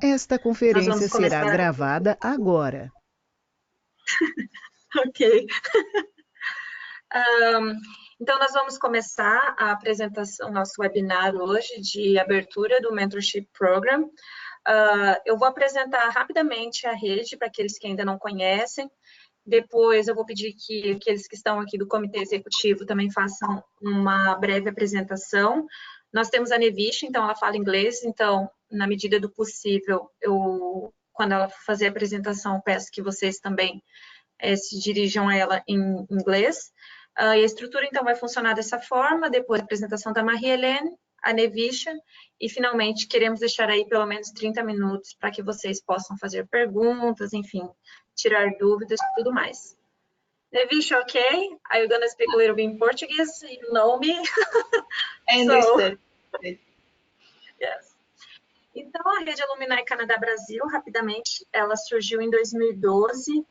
Esta Nós conferência vamos será começar. gravada agora. Ok. Então, nós vamos começar a apresentação, nosso webinar hoje de abertura do Mentorship Program. Eu vou apresentar rapidamente a rede para aqueles que ainda não conhecem. Depois, eu vou pedir que aqueles que estão aqui do comitê executivo também façam uma breve apresentação. Nós temos a Nevicia, então ela fala inglês, então, na medida do possível, quando ela fazer a apresentação, peço que vocês também se dirijam a ela em inglês. E a estrutura, então, vai funcionar dessa forma, depois a apresentação da Marie-Helène, a Nevicia, e, finalmente, queremos deixar aí pelo menos 30 minutos para que vocês possam fazer perguntas, enfim, tirar dúvidas e tudo mais. Nevicia, okay? Are you gonna speak a little bit in Portuguese? You know me. I understand. Yes. Então, a Rede Alumni Canada Brasil, rapidamente, ela surgiu em 2012.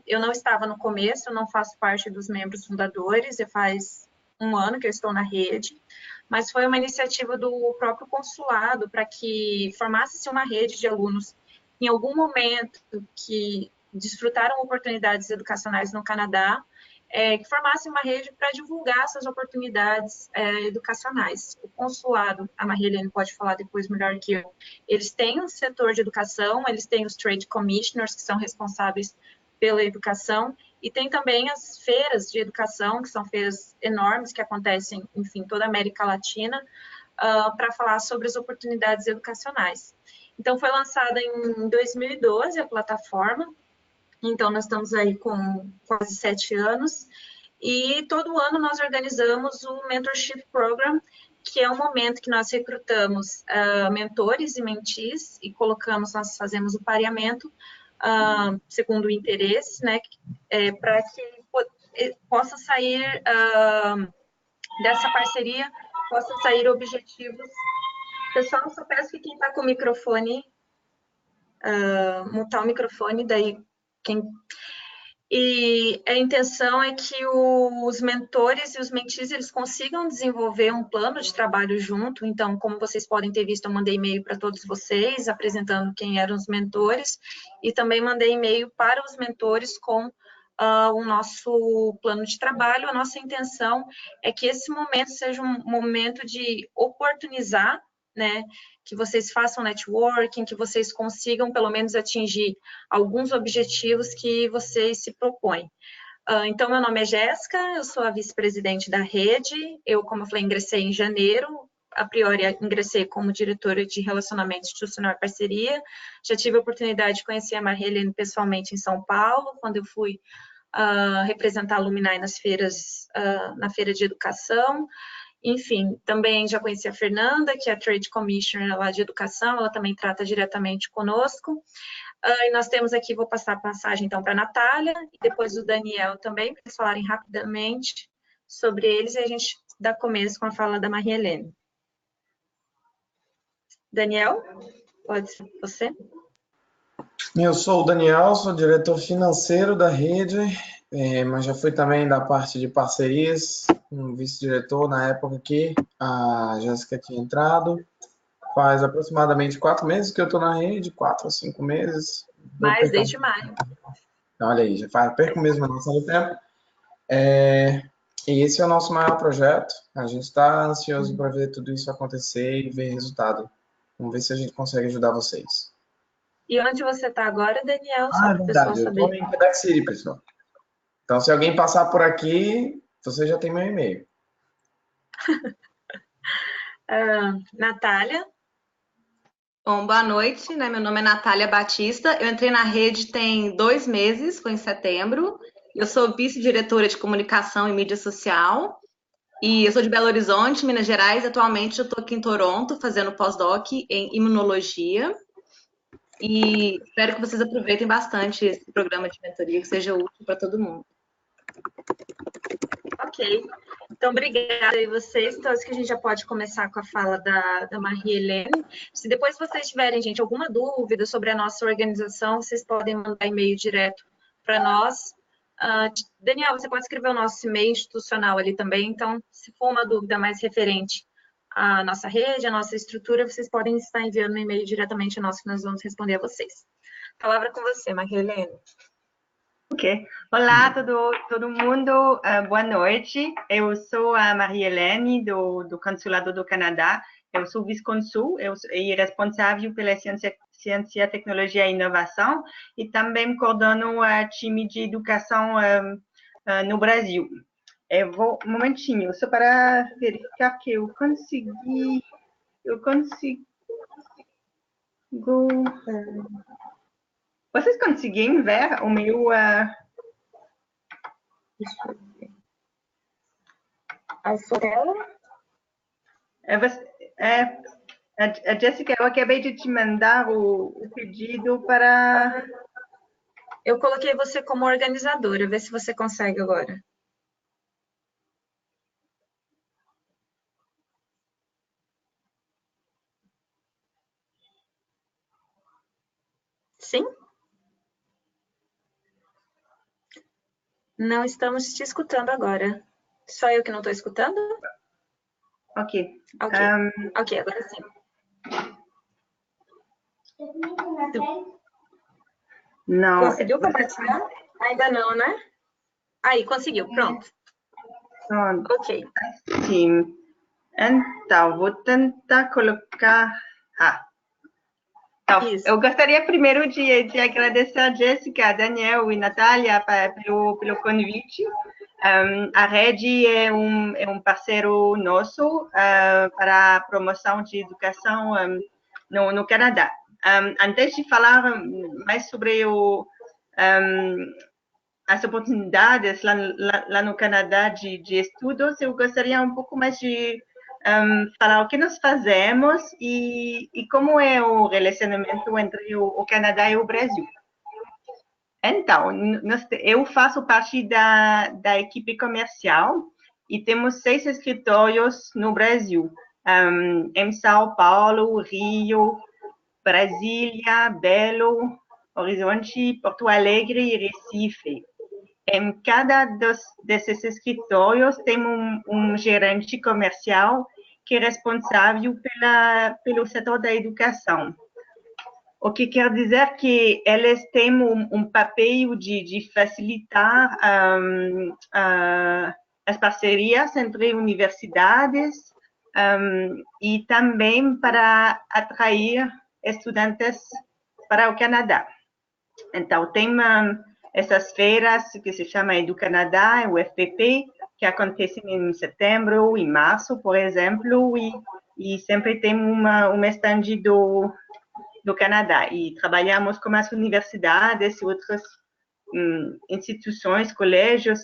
Eu não estava no começo, eu não faço parte dos membros fundadores, já faz um ano que eu estou na rede, mas foi uma iniciativa do próprio consulado para que formasse-se uma rede de alunos em algum momento que desfrutaram oportunidades educacionais no Canadá, que formasse uma rede para divulgar essas oportunidades educacionais. O consulado, a Marie-Helène pode falar depois melhor que eu, eles têm um setor de educação, eles têm os Trade Commissioners, que são responsáveis pela educação, e tem também as feiras de educação, que são feiras enormes, que acontecem, enfim, toda a América Latina, para falar sobre as oportunidades educacionais. Então, foi lançada em 2012 a plataforma. Então, nós estamos aí com quase 7 anos, e todo ano nós organizamos o Mentorship Program, que é um momento que nós recrutamos mentores e mentees, e nós fazemos o pareamento segundo o interesse, né, para que possa sair dessa parceria, possa sair objetivos. Pessoal, só peço que quem está com o microfone, mutar o microfone, daí E a intenção é que os mentores e os mentees, eles consigam desenvolver um plano de trabalho junto. Então, como vocês podem ter visto, eu mandei e-mail para todos vocês, apresentando quem eram os mentores, e também mandei e-mail para os mentores com o nosso plano de trabalho. A nossa intenção é que esse momento seja um momento de oportunizar, né, que vocês façam networking, que vocês consigam pelo menos atingir alguns objetivos que vocês se propõem. Então, meu nome é Jéssica, eu sou a vice-presidente da rede. Eu, como eu falei, ingressei em janeiro. A priori, ingressei como diretora de Relacionamento Institucional e Parceria. Já tive a oportunidade de conhecer a Marie-Helène pessoalmente em São Paulo, quando eu fui representar a Alumni nas feiras, na feira de educação. Enfim, também já conheci a Fernanda, que é a Trade Commissioner lá de educação, ela também trata diretamente conosco. E nós temos aqui, vou passar a passagem então para a Natália, e depois o Daniel também, para eles falarem rapidamente sobre eles, e a gente dá começo com a fala da Marie-Helène. Daniel, pode ser você? Eu sou o Daniel, sou diretor financeiro da rede, mas já fui também da parte de parcerias, um vice-diretor na época que a Jéssica tinha entrado. Faz aproximadamente 4 meses que eu estou na rede, 4 a 5 meses. Mais, desde maio. Olha aí, já perco mesmo a noção do tempo. E esse é o nosso maior projeto. A gente está ansioso para ver tudo isso acontecer e ver resultado. Vamos ver se a gente consegue ajudar vocês. E onde você está agora, Daniel? Só É para o pessoal verdade, eu saber. estou em Quebec City, pessoal. Então, se alguém passar por aqui, você já tem meu e-mail. Natália? Bom, boa noite, né? Meu nome é Natália Batista. Eu entrei na rede tem 2 meses, foi em setembro. Eu sou vice-diretora de comunicação e mídia social. E eu sou de Belo Horizonte, Minas Gerais. Atualmente eu estou aqui em Toronto, fazendo pós-doc em imunologia. E espero que vocês aproveitem bastante esse programa de mentoria, que seja útil para todo mundo. Ok. Então, obrigada a vocês. Então, acho que a gente já pode começar com a fala da Marie-Helène. Se depois vocês tiverem, gente, alguma dúvida sobre a nossa organização, vocês podem mandar e-mail direto para nós. Daniel, você pode escrever o nosso e-mail institucional ali também. Então, se for uma dúvida mais referente a nossa rede, a nossa estrutura, vocês podem estar enviando um e-mail diretamente a nós, que nós vamos responder a vocês. Palavra com você, Marie-Helène. Ok. Olá, todo mundo. Boa noite. Eu sou a Marie-Helène, do Consulado do Canadá. Eu sou Vice-Consul e responsável pela ciência, tecnologia e inovação e também coordeno o time de educação no Brasil. Eu vou, um momentinho, só para verificar que eu consigo... Vocês conseguem ver o meu... A sua tela? A Jéssica, eu acabei de te mandar o pedido para... Eu coloquei você como organizadora, vê se você consegue agora. Sim? Não estamos te escutando agora. Só eu que não estou escutando? Ok. Ok, agora sim. Não. Conseguiu compartilhar? Ainda não, né? Aí, conseguiu, pronto. Ok. Sim. Então, vou tentar colocar... Então, eu gostaria primeiro de agradecer a Jéssica, a Daniel e a Natália pelo convite. A rede é um parceiro nosso para a promoção de educação no Canadá. Antes de falar mais sobre as oportunidades lá no Canadá de estudos, eu gostaria um pouco mais de falar o que nós fazemos e como é o relacionamento entre o Canadá e o Brasil. Então, eu faço parte da equipe comercial e temos 6 escritórios no Brasil, em São Paulo, Rio, Brasília, Belo Horizonte, Porto Alegre e Recife. Em cada desses escritórios tem um gerente comercial que é responsável pelo setor da educação. O que quer dizer que eles têm um papel de facilitar as parcerias entre universidades e também para atrair estudantes para o Canadá. Então, tem essas feiras que se chama Edu Canadá, o FPP, que acontecem em setembro e março, por exemplo, e sempre tem uma stand do Canadá. E trabalhamos com as universidades e outras instituições, colégios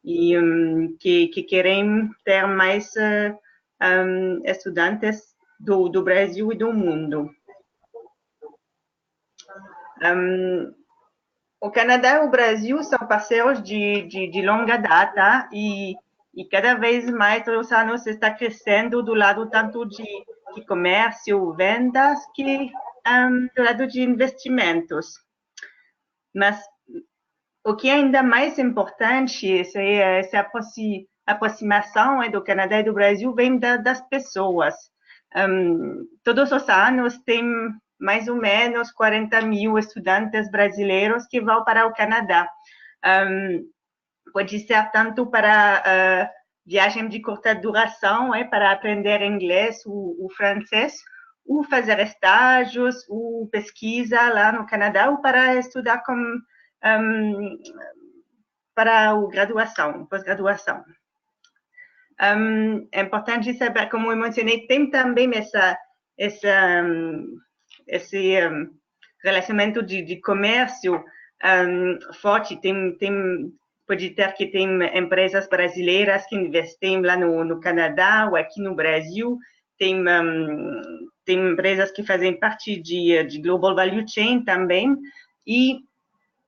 que querem ter mais estudantes do Brasil e do mundo. O Canadá e o Brasil são parceiros de longa data e cada vez mais, todos os anos, está crescendo do lado tanto de comércio, vendas, que do lado de investimentos. Mas o que é ainda mais importante, essa aproximação do Canadá e do Brasil vem das pessoas. Todos os anos tem mais ou menos 40 mil estudantes brasileiros que vão para o Canadá. Pode ser tanto para viagem de curta duração, para aprender inglês ou francês, ou fazer estágios, ou pesquisa lá no Canadá, ou para estudar para a graduação, pós-graduação. É importante saber, como eu mencionei, tem também esse relacionamento de comércio forte. Pode ter que tem empresas brasileiras que investem lá no Canadá ou aqui no Brasil. Tem empresas que fazem parte de Global Value Chain também. E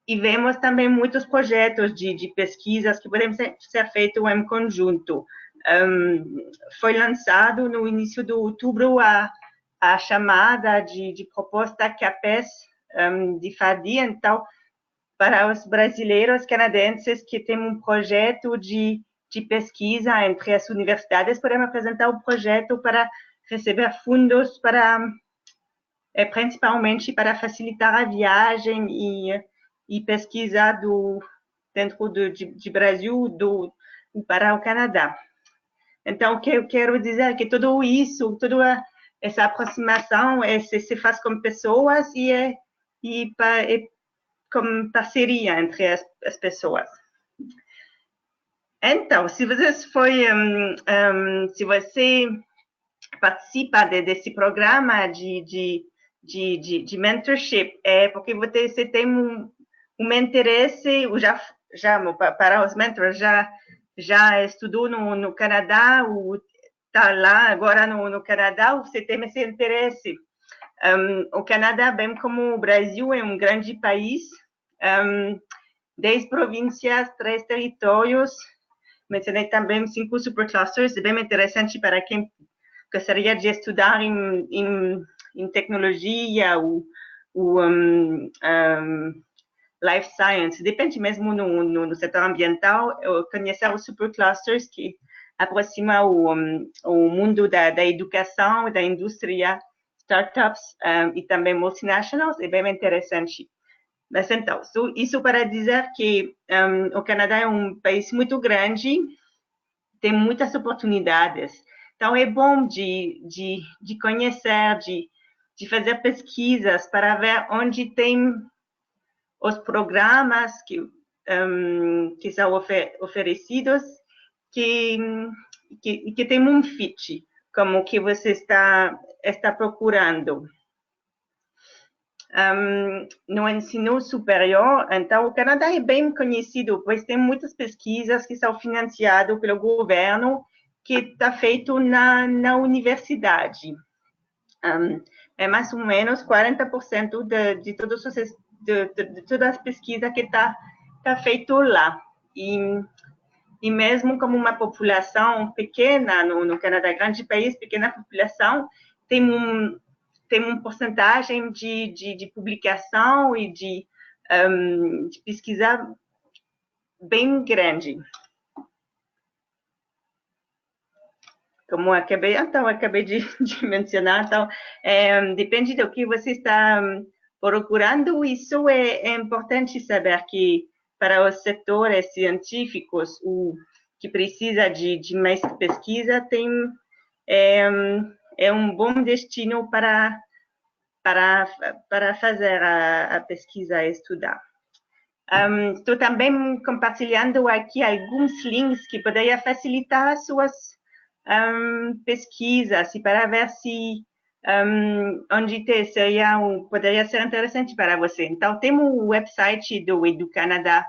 vemos também muitos projetos de pesquisas que podem ser feitos em conjunto. Foi lançado no início de outubro a chamada de proposta CAPES de FADI, então, para os brasileiros canadenses que têm um projeto de pesquisa entre as universidades, podemos apresentar o projeto para receber fundos para, principalmente para facilitar a viagem e pesquisa dentro de Brasil para o Canadá. Então, o que eu quero dizer é que tudo isso, toda essa aproximação se faz com pessoas e com parceria entre as pessoas. Então, se você participa desse programa de mentorship, é porque você tem um interesse, para os mentores, já estudou no Canadá, ou está lá agora no Canadá, você tem esse interesse. O Canadá, bem como o Brasil, é um grande país, 10 províncias, 3 territórios. Mencionei também 5 superclusters, é bem interessante para quem gostaria de estudar em tecnologia ou life science, depende mesmo no setor ambiental, conhecer os superclusters que aproximam o mundo da educação, da indústria, startups e também multinationals, é bem interessante. Mas então, isso para dizer que o Canadá é um país muito grande, tem muitas oportunidades. Então, é bom de conhecer, de fazer pesquisas para ver onde tem os programas que são oferecidos, que tem um fit, como que você está procurando. No ensino superior, então, o Canadá é bem conhecido, pois tem muitas pesquisas que são financiadas pelo governo, que está feito na universidade. É mais ou menos 40% de todas as pesquisas que está feito lá. E mesmo como uma população pequena, no Canadá, grande país, pequena população, tem uma porcentagem de publicação e de pesquisa bem grande. Como acabei de mencionar, então, depende do que você está procurando. Isso é importante saber que para os setores científicos, o que precisa de mais pesquisa é um bom destino para fazer a pesquisa e estudar. Estou também compartilhando aqui alguns links que poderiam facilitar as suas pesquisas e para ver se onde poderia ser interessante para você. Então, temos o website do educanada.ca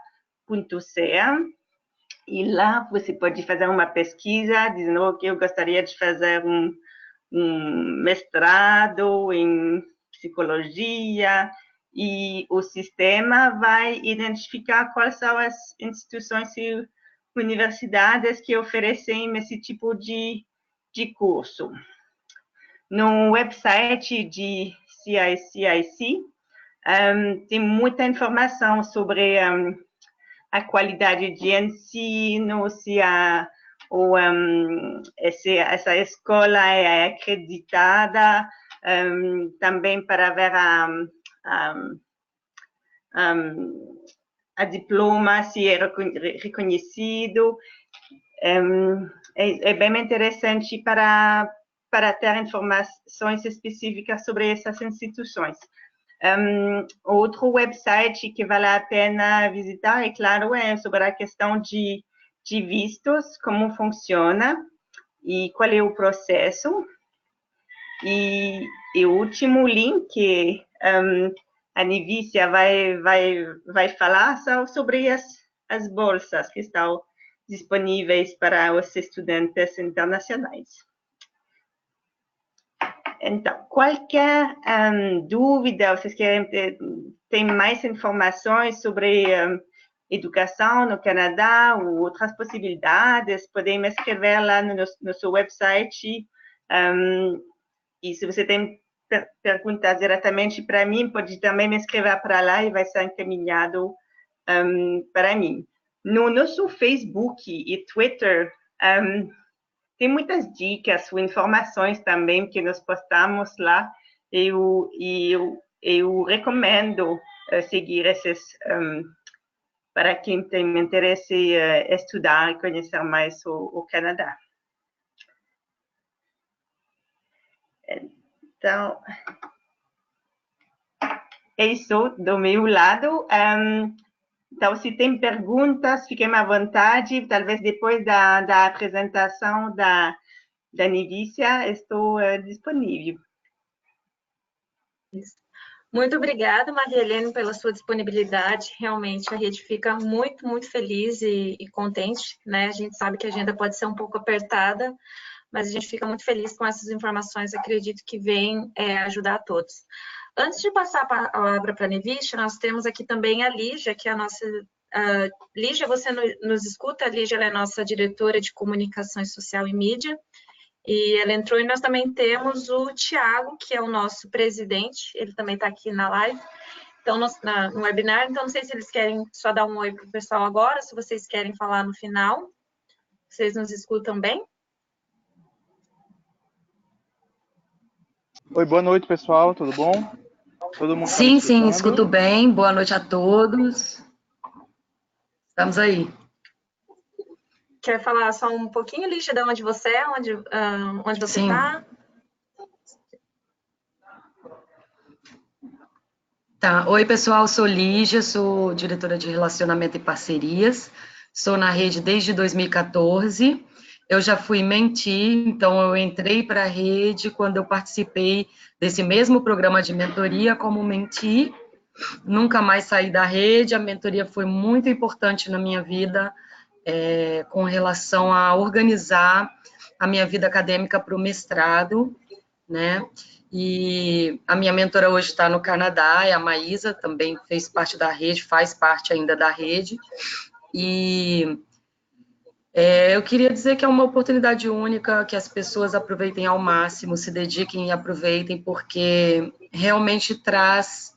e lá você pode fazer uma pesquisa dizendo que eu gostaria de fazer um mestrado em psicologia e o sistema vai identificar quais são as instituições e universidades que oferecem esse tipo de curso. No website de CIC, tem muita informação sobre a qualidade de ensino, se essa escola é acreditada, também para ver a diploma, se é reconhecido. É bem interessante para ter informações específicas sobre essas instituições. Outro website que vale a pena visitar, é claro, é sobre a questão de vistos, como funciona e qual é o processo. E o último link, a Nevicia vai falar sobre as bolsas que estão disponíveis para os estudantes internacionais. Então, qualquer dúvida, vocês querem ter mais informações sobre educação no Canadá ou outras possibilidades, podem me escrever lá no nosso website. E se você tem perguntas diretamente para mim, pode também me escrever para lá e vai ser encaminhado para mim. no nosso Facebook e Twitter, tem muitas dicas ou informações também que nós postamos lá. Eu recomendo seguir esses, para quem tem interesse em estudar e conhecer mais o Canadá. Então, é isso do meu lado. Então, se tem perguntas, fiquem à vontade. Talvez depois da apresentação da Nevicia, estou disponível. Muito obrigada, Marie-Helène, pela sua disponibilidade. Realmente, a rede fica muito, muito feliz e contente, né? A gente sabe que a agenda pode ser um pouco apertada, mas a gente fica muito feliz com essas informações. Acredito que vem ajudar a todos. Antes de passar a palavra para a Nevicia, nós temos aqui também a Lígia, que é a nossa... Lígia, você nos escuta? A Lígia ela é nossa diretora de Comunicação Social e Mídia. E ela entrou, e nós também temos o Tiago, que é o nosso presidente, ele também está aqui na live, então, no webinar. Então, não sei se eles querem só dar um oi para o pessoal agora, se vocês querem falar no final. Vocês nos escutam bem? Oi, boa noite, pessoal, tudo bom? Todo mundo Sim, sim, escuto bem. Boa noite a todos. Estamos aí. Quer falar só um pouquinho, Lígia, de onde você é, onde você está? Tá. Oi, pessoal, sou Lígia, sou diretora de Relacionamento e Parcerias. Estou na rede desde 2014. Eu já fui mentee, então eu entrei para a rede quando eu participei desse mesmo programa de mentoria como mentee. Nunca mais saí da rede, a mentoria foi muito importante na minha vida, com relação a organizar a minha vida acadêmica para o mestrado, né? E a minha mentora hoje está no Canadá, é a Maísa, também fez parte da rede, faz parte ainda da rede. E eu queria dizer que é uma oportunidade única, que as pessoas aproveitem ao máximo, se dediquem e aproveitem, porque realmente traz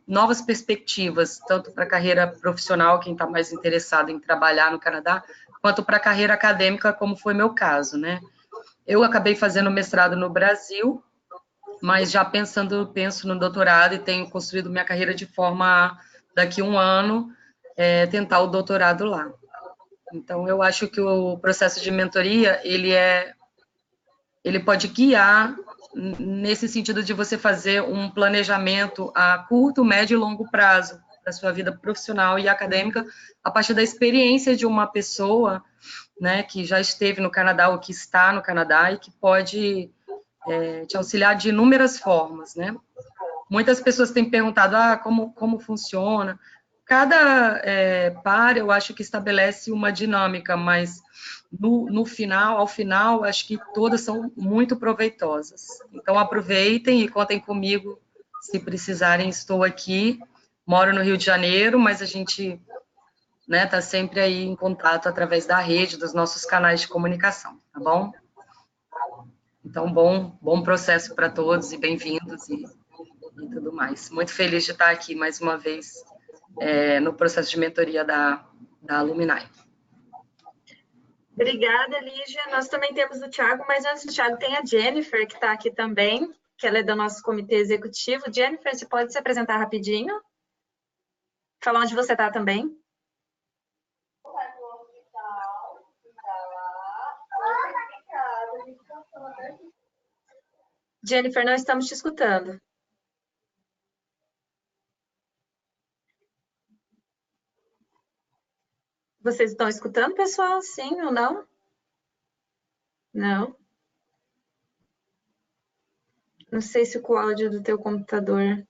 novas perspectivas, tanto para a carreira profissional, quem está mais interessado em trabalhar no Canadá, quanto para a carreira acadêmica, como foi meu caso, né? Eu acabei fazendo mestrado no Brasil, mas já penso no doutorado e tenho construído minha carreira de forma, daqui a um ano, tentar o doutorado lá. Então, eu acho que o processo de mentoria, ele pode guiar nesse sentido de você fazer um planejamento a curto, médio e longo prazo da sua vida profissional e acadêmica, a partir da experiência de uma pessoa, né, que já esteve no Canadá ou que está no Canadá e que pode te auxiliar de inúmeras formas, né? Muitas pessoas têm perguntado, como funciona? Cada par, eu acho que estabelece uma dinâmica, mas ao final, acho que todas são muito proveitosas. Então, aproveitem e contem comigo se precisarem. Estou aqui, moro no Rio de Janeiro, mas a gente está sempre aí em contato através da rede, dos nossos canais de comunicação, tá bom? Então, bom processo para todos e bem-vindos e tudo mais. Muito feliz de estar aqui mais uma vez no processo de mentoria da Alumni. Obrigada, Lígia. Nós também temos o Tiago, mas antes do Tiago tem a Jennifer, que está aqui também, que ela é do nosso comitê executivo. Jennifer, você pode se apresentar rapidinho? Falar onde você está também. Jennifer, não estamos te escutando. Vocês estão escutando, pessoal? Sim ou não? Não. Não sei se o áudio do teu computador...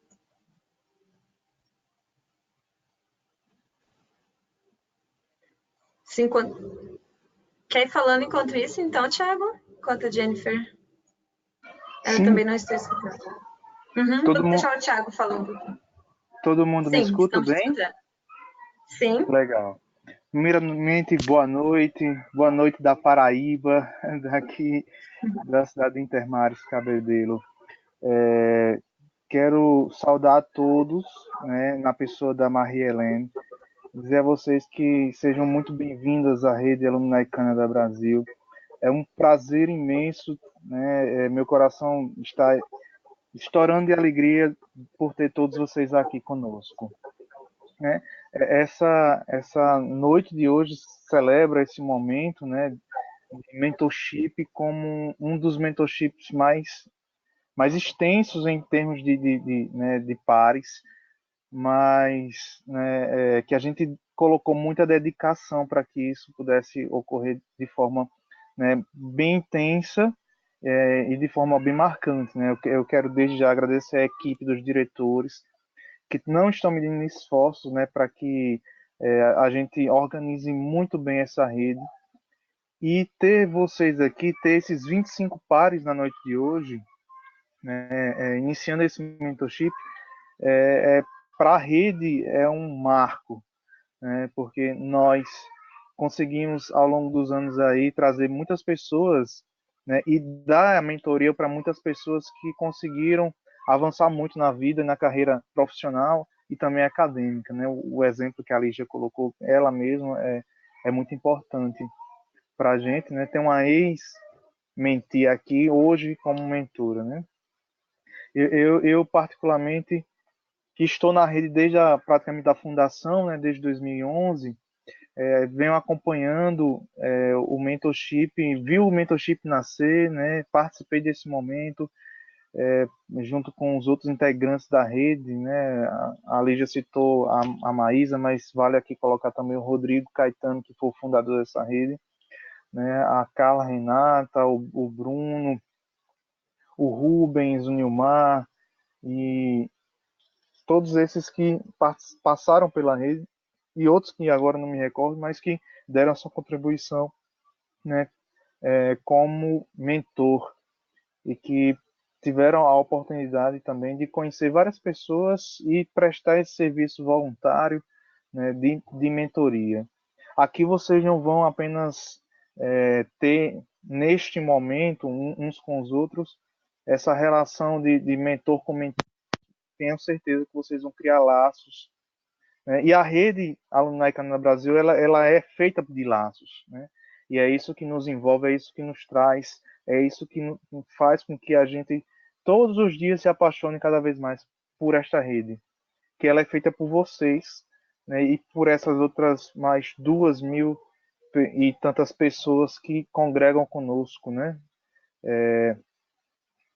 Sim, quer ir falando enquanto isso, então, Thiago? Enquanto a Jennifer... Eu também não estou escutando. Vou deixar o Thiago falando. Todo mundo me escuta bem? Sim. Legal. Primeiramente, boa noite da Paraíba, daqui da cidade de Intermares, Perdeu. Quero saudar a todos, né, na pessoa da Marie-Helène, dizer a vocês que sejam muito bem-vindas à rede Alumni Canada Brasil. É um prazer imenso, né? Meu coração está estourando de alegria por ter todos vocês aqui conosco, né? Essa noite de hoje celebra esse momento, né, de mentorship como um dos mentorships mais extensos em termos né, de pares, mas né, que a gente colocou muita dedicação para que isso pudesse ocorrer de forma, né, bem intensa e de forma bem marcante, né? Eu quero desde já agradecer a equipe dos diretores que não estão medindo esforços, né, para que a gente organize muito bem essa rede e ter vocês aqui, ter esses 25 pares na noite de hoje, né, iniciando esse mentorship, para a rede é um marco, né, porque nós conseguimos ao longo dos anos aí trazer muitas pessoas, né, e dar a mentoria para muitas pessoas que conseguiram avançar muito na vida, na carreira profissional e também acadêmica, né? O exemplo que a Lígia colocou, ela mesma é muito importante para a gente, né? Tem uma ex-mentee aqui hoje como mentora, né? Eu particularmente que estou na rede desde praticamente da fundação, né? Desde 2011. Venho acompanhando o mentorship, vi o mentorship nascer, né? Participei desse momento junto com os outros integrantes da rede, né? A Lígia citou a Maísa, mas vale aqui colocar também o Rodrigo Caetano, que foi o fundador dessa rede, né? A Carla Renata, o Bruno, o Rubens, o Nilmar e todos esses que passaram pela rede e outros que agora não me recordo, mas que deram a sua contribuição, né, como mentor e que tiveram a oportunidade também de conhecer várias pessoas e prestar esse serviço voluntário, né, de mentoria. Aqui vocês não vão apenas ter, neste momento, uns com os outros, essa relação de mentor com mentor. Tenho certeza que vocês vão criar laços, né? E a rede Alumni Canada Brasil, ela é feita de laços, né? E é isso que nos envolve, é isso que nos traz, é isso que faz com que a gente todos os dias se apaixone cada vez mais por esta rede, que ela é feita por vocês, né? E por essas outras mais 2.000 e tantas pessoas que congregam conosco, né?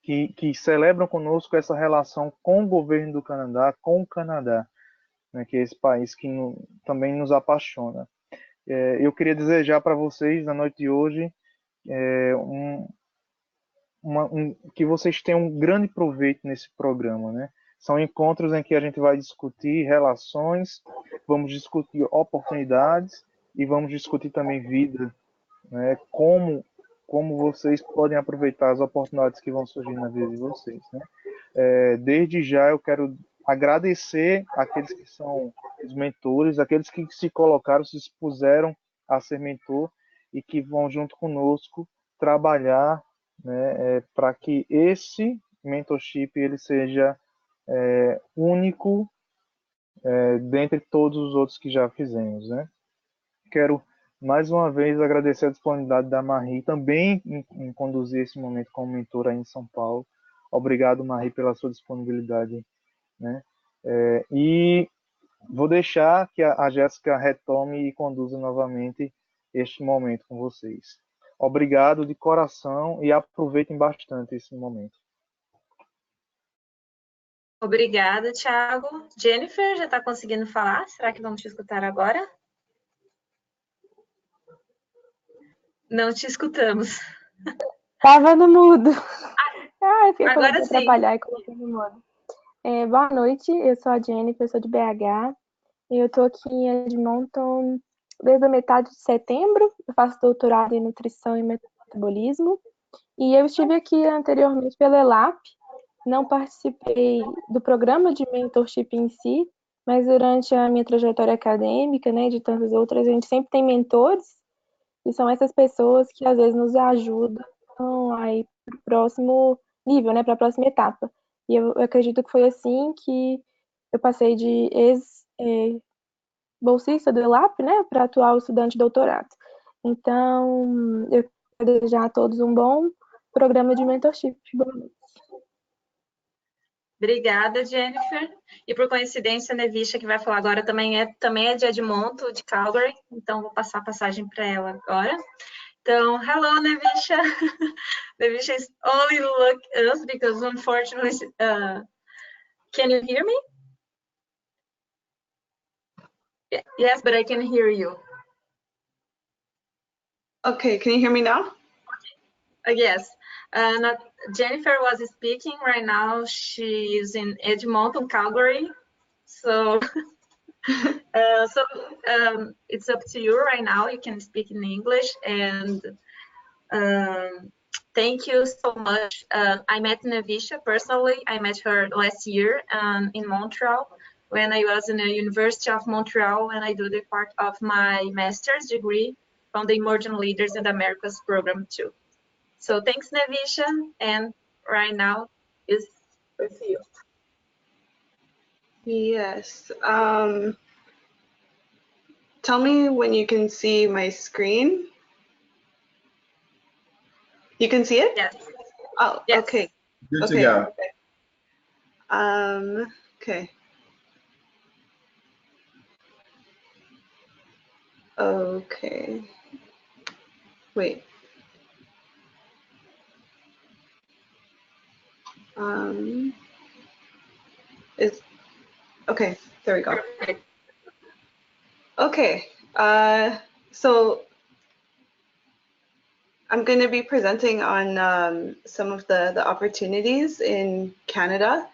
Que celebram conosco essa relação com o governo do Canadá, com o Canadá, né? Que é esse país que também nos apaixona. Eu queria desejar para vocês, na noite de hoje, que vocês tenham um grande proveito nesse programa, né? São encontros em que a gente vai discutir relações, vamos discutir oportunidades e vamos discutir também vida, né? Como vocês podem aproveitar as oportunidades que vão surgir na vida de vocês, né? Desde já eu quero agradecer aqueles que são os mentores, aqueles que se colocaram, se expuseram a ser mentor e que vão junto conosco trabalhar, né, para que esse mentorship ele seja único dentre todos os outros que já fizemos, né? Quero mais uma vez agradecer a disponibilidade da Marie também em conduzir esse momento como mentora aí em São Paulo. Obrigado, Marie, pela sua disponibilidade, né? E vou deixar que a Jéssica retome e conduza novamente este momento com vocês. Obrigado de coração e aproveitem bastante esse momento. Obrigada, Thiago. Jennifer, já está conseguindo falar? Será que vamos te escutar agora? Não te escutamos. Tava no mudo. Eu Agora sim. atrapalhar e coloquei no mudo. Boa noite, eu sou a Jennifer, eu sou de BH. Eu estou aqui em Edmonton desde a metade de setembro. Eu faço doutorado em nutrição e metabolismo. E eu estive aqui anteriormente pela ELAP. Não participei do programa de mentorship em si, mas durante a minha trajetória acadêmica, né, de tantas outras, a gente sempre tem mentores. E são essas pessoas que às vezes nos ajudam a ir para o próximo nível, né, para a próxima etapa. E eu acredito que foi assim que eu passei de bolsista do ELAP, né, para atual estudante de doutorado. Então, eu quero desejar a todos um bom programa de mentorship. Boa noite. Obrigada, Jennifer. E por coincidência, a Nevicia, que vai falar agora, também é de Edmonton, de Calgary, então vou passar a passagem para ela agora. Então, hello, Nevicia. Nevicia is only look us because unfortunately, can you hear me? Yes, but I can hear you. Okay, can you hear me now? Yes. Jennifer was speaking right now. She's in Edmonton, Calgary. So, it's up to you right now. You can speak in English. And thank you so much. I met Nevicia personally. I met her last year in Montreal when I was in the University of Montreal, and I do the part of my master's degree from the Emerging Leaders in the Americas program too. So thanks, Nevicia, and right now is with you. Yes. Tell me when you can see my screen. You can see it? Yes. Oh, yes. Okay. Good Okay. to go. Okay. Okay. Wait. Okay, there we go. Perfect. Okay, so I'm going to be presenting on some of the opportunities in Canada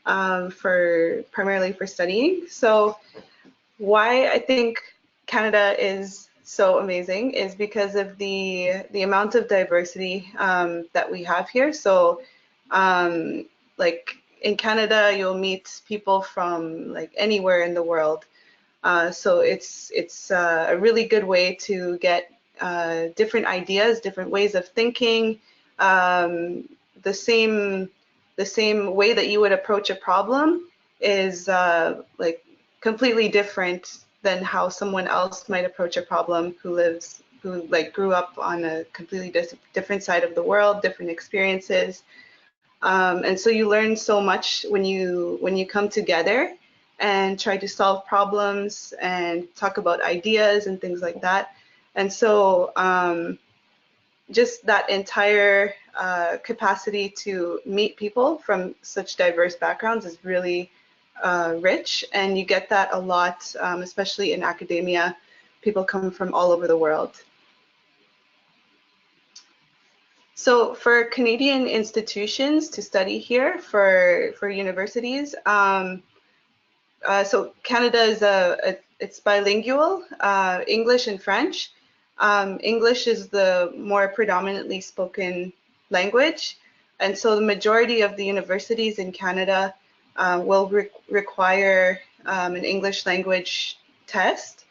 primarily for studying. So why I think Canada is so amazing is because of the amount of diversity that we have here. So like in Canada, you'll meet people from like anywhere in the world. So it's a really good way to get different ideas, different ways of thinking, the same way that you would approach a problem is like completely different than how someone else might approach a problem who like grew up on a completely different side of the world, different experiences. And so you learn so much when you come together and try to solve problems and talk about ideas and things like that. And so just that entire capacity to meet people from such diverse backgrounds is really rich, and you get that a lot, especially in academia. People come from all over the world. So for Canadian institutions to study here, for universities, so Canada is it's bilingual, English and French. English is the more predominantly spoken language, and so the majority of the universities in Canada will require an English language test.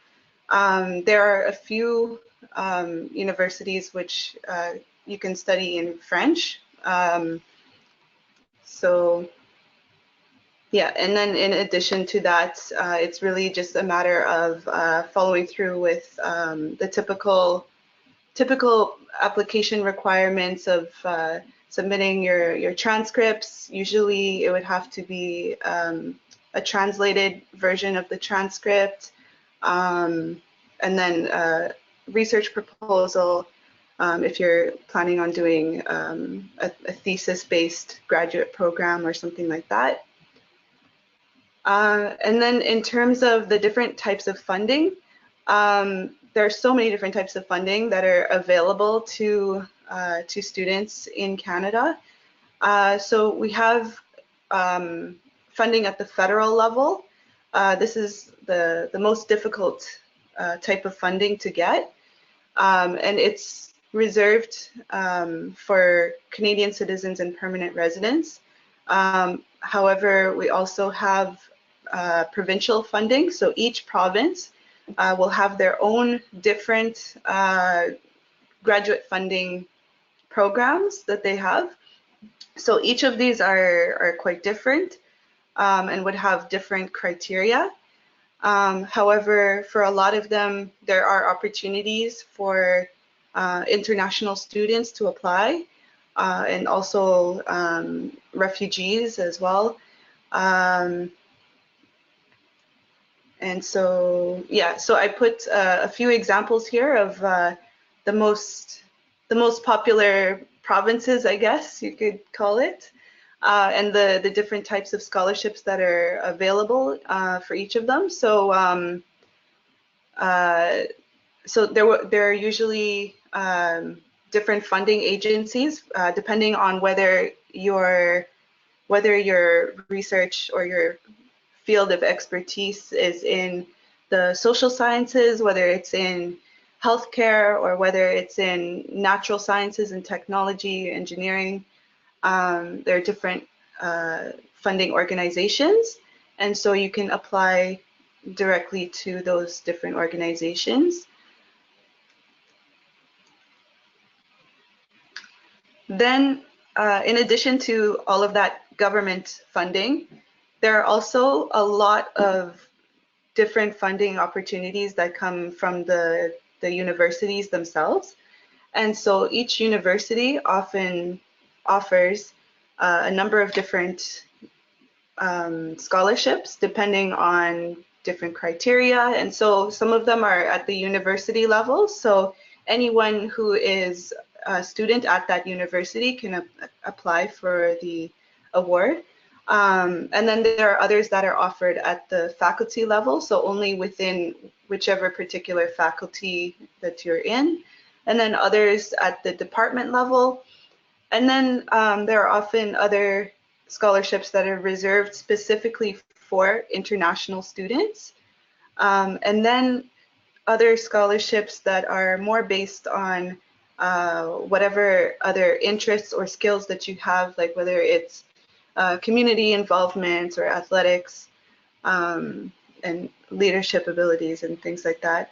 There are a few universities which you can study in French. So yeah, and then in addition to that, it's really just a matter of following through with the typical application requirements of submitting your transcripts. Usually it would have to be a translated version of the transcript, and then a research proposal if you're planning on doing a thesis-based graduate program or something like that. And then in terms of the different types of funding, there are so many different types of funding that are available to students in Canada. So we have funding at the federal level. This is the most difficult type of funding to get, and it's reserved for Canadian citizens and permanent residents. However, we also have provincial funding, so each province will have their own different graduate funding programs that they have. So each of these are quite different and would have different criteria. However, for a lot of them, there are opportunities for international students to apply, and also refugees as well. And so, yeah, so I put a few examples here of the most popular provinces, I guess you could call it, and the different types of scholarships that are available for each of them. So, so there are usually different funding agencies depending on whether your research or your field of expertise is in the social sciences, whether it's in healthcare, or whether it's in natural sciences and technology, engineering. There are different funding organizations, and so you can apply directly to those different organizations. Then, in addition to all of that government funding, there are also a lot of different funding opportunities that come from the universities themselves. And so each university often offers a number of different scholarships depending on different criteria. And so some of them are at the university level. So anyone who is a student at that university can apply for the award. And then there are others that are offered at the faculty level, so only within whichever particular faculty that you're in. And then others at the department level. And then there are often other scholarships that are reserved specifically for international students. And then other scholarships that are more based on whatever other interests or skills that you have, like whether it's community involvement or athletics, and leadership abilities and things like that.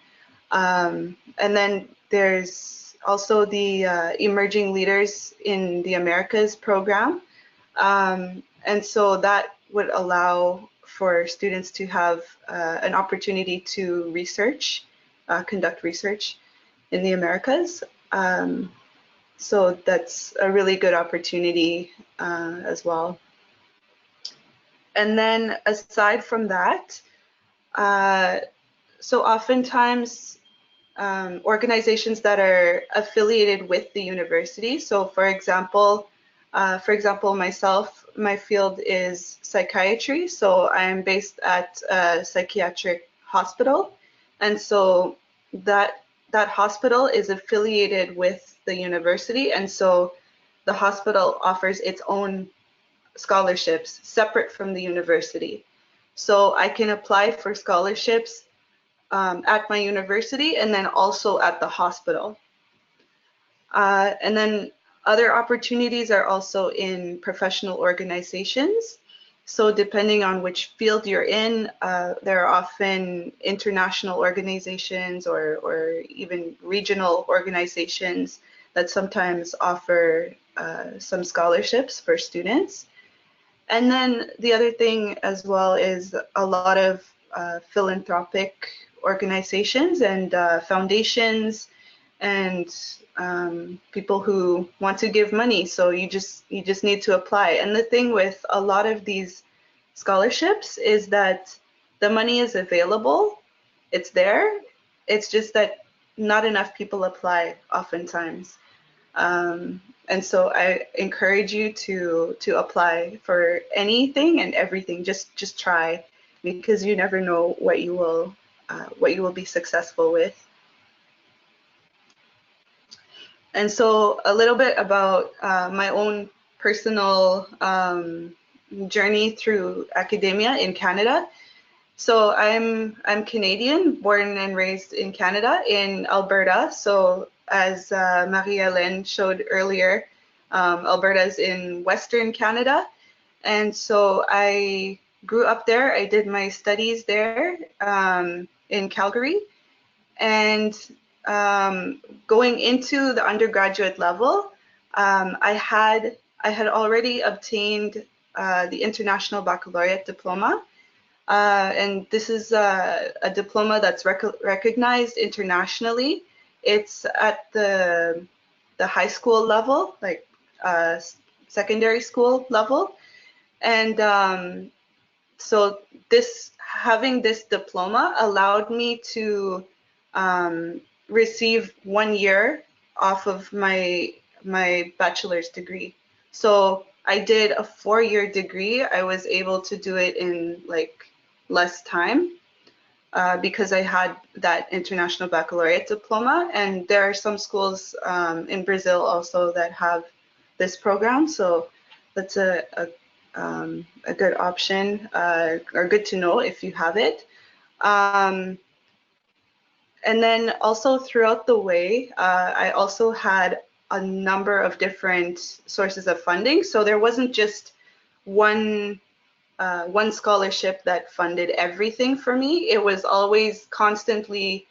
And then there's also the Emerging Leaders in the Americas program. And so that would allow for students to have an opportunity to research, conduct research in the Americas. So that's a really good opportunity as well. And then aside from that, so oftentimes organizations that are affiliated with the university. So for example, myself, my field is psychiatry. So I am based at a psychiatric hospital. And so that hospital is affiliated with the university. And so the hospital offers its own scholarships separate from the university. So I can apply for scholarships at my university and then also at the hospital. And then other opportunities are also in professional organizations. So depending on which field you're in, there are often international organizations or even regional organizations that sometimes offer some scholarships for students. And then the other thing as well is a lot of philanthropic organizations and foundations and people who want to give money. So you just need to apply. And the thing with a lot of these scholarships is that the money is available, it's there. It's just that not enough people apply oftentimes. And so I encourage you to apply for anything and everything. Just try, because you never know what you will be successful with. And so a little bit about my own personal journey through academia in Canada. So I'm Canadian, born and raised in Canada, in Alberta. So as Marie-Helène showed earlier, Alberta is in Western Canada. And so I grew up there. I did my studies there in Calgary. And going into the undergraduate level, I had already obtained the International Baccalaureate diploma. And this is a diploma that's recognized internationally. It's at the high school level, like secondary school level. And so having this diploma allowed me to receive 1 year off of my bachelor's degree. So I did a 4-year degree. I was able to do it in like less time because I had that international baccalaureate diploma. And there are some schools in Brazil also that have this program. So that's a good option or good to know if you have it. And then also throughout the way, I also had a number of different sources of funding. So there wasn't just one scholarship that funded everything for me. It was always constantly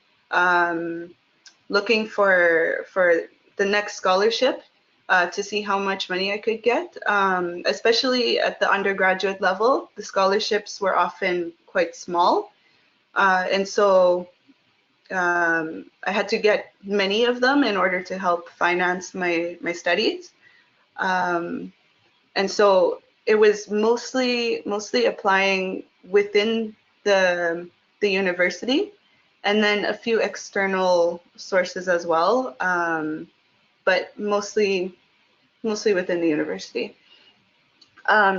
looking for the next scholarship to see how much money I could get. Especially at the undergraduate level, the scholarships were often quite small. And so I had to get many of them in order to help finance my studies. And so it was mostly applying within the university, and then a few external sources as well, but mostly within the university.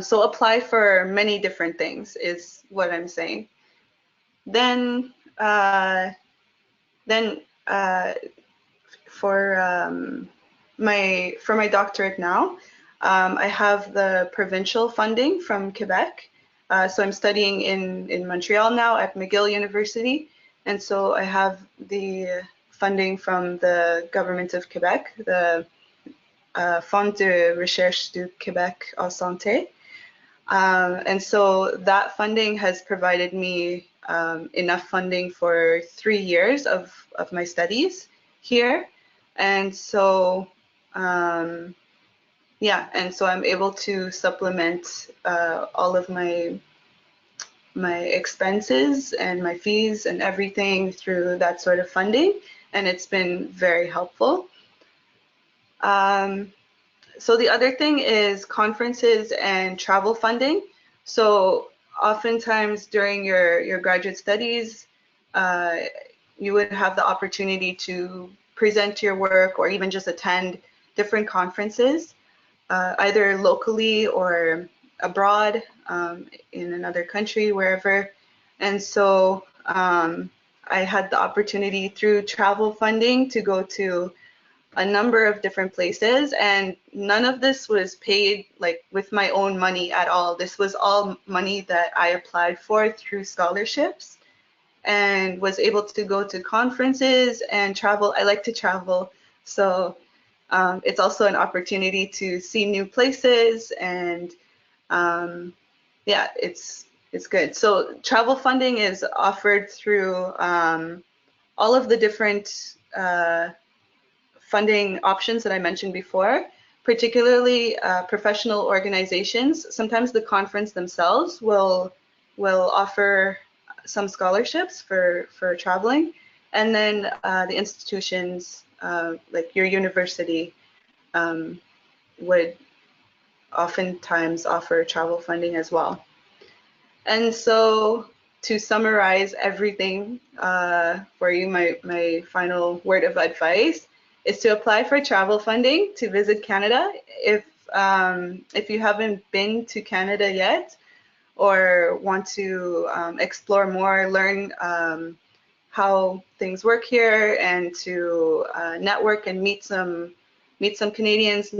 So apply for many different things is what I'm saying. Then for my doctorate now, I have the provincial funding from Quebec. So I'm studying in Montreal now at McGill University. And so I have the funding from the government of Quebec, the Fonds de Recherche du Québec en Santé. And so that funding has provided me enough funding for 3 years of my studies here. And so, yeah, and so I'm able to supplement all of my expenses and my fees and everything through that sort of funding, and it's been very helpful. So the other thing is conferences and travel funding. So oftentimes during your graduate studies, you would have the opportunity to present your work or even just attend different conferences, either locally or abroad, in another country, wherever. And so I had the opportunity through travel funding to go to a number of different places, and none of this was paid like with my own money at all. This was all money that I applied for through scholarships, and was able to go to conferences and travel. I like to travel, so it's also an opportunity to see new places, and yeah, it's good. So travel funding is offered through all of the different funding options that I mentioned before, particularly professional organizations. Sometimes the conference themselves will offer some scholarships for traveling, and then the institutions like your university would oftentimes offer travel funding as well. And so to summarize everything for you, my final word of advice is to apply for travel funding to visit Canada. If you haven't been to Canada yet, or want to explore more, learn how things work here, and to network and meet some Canadians,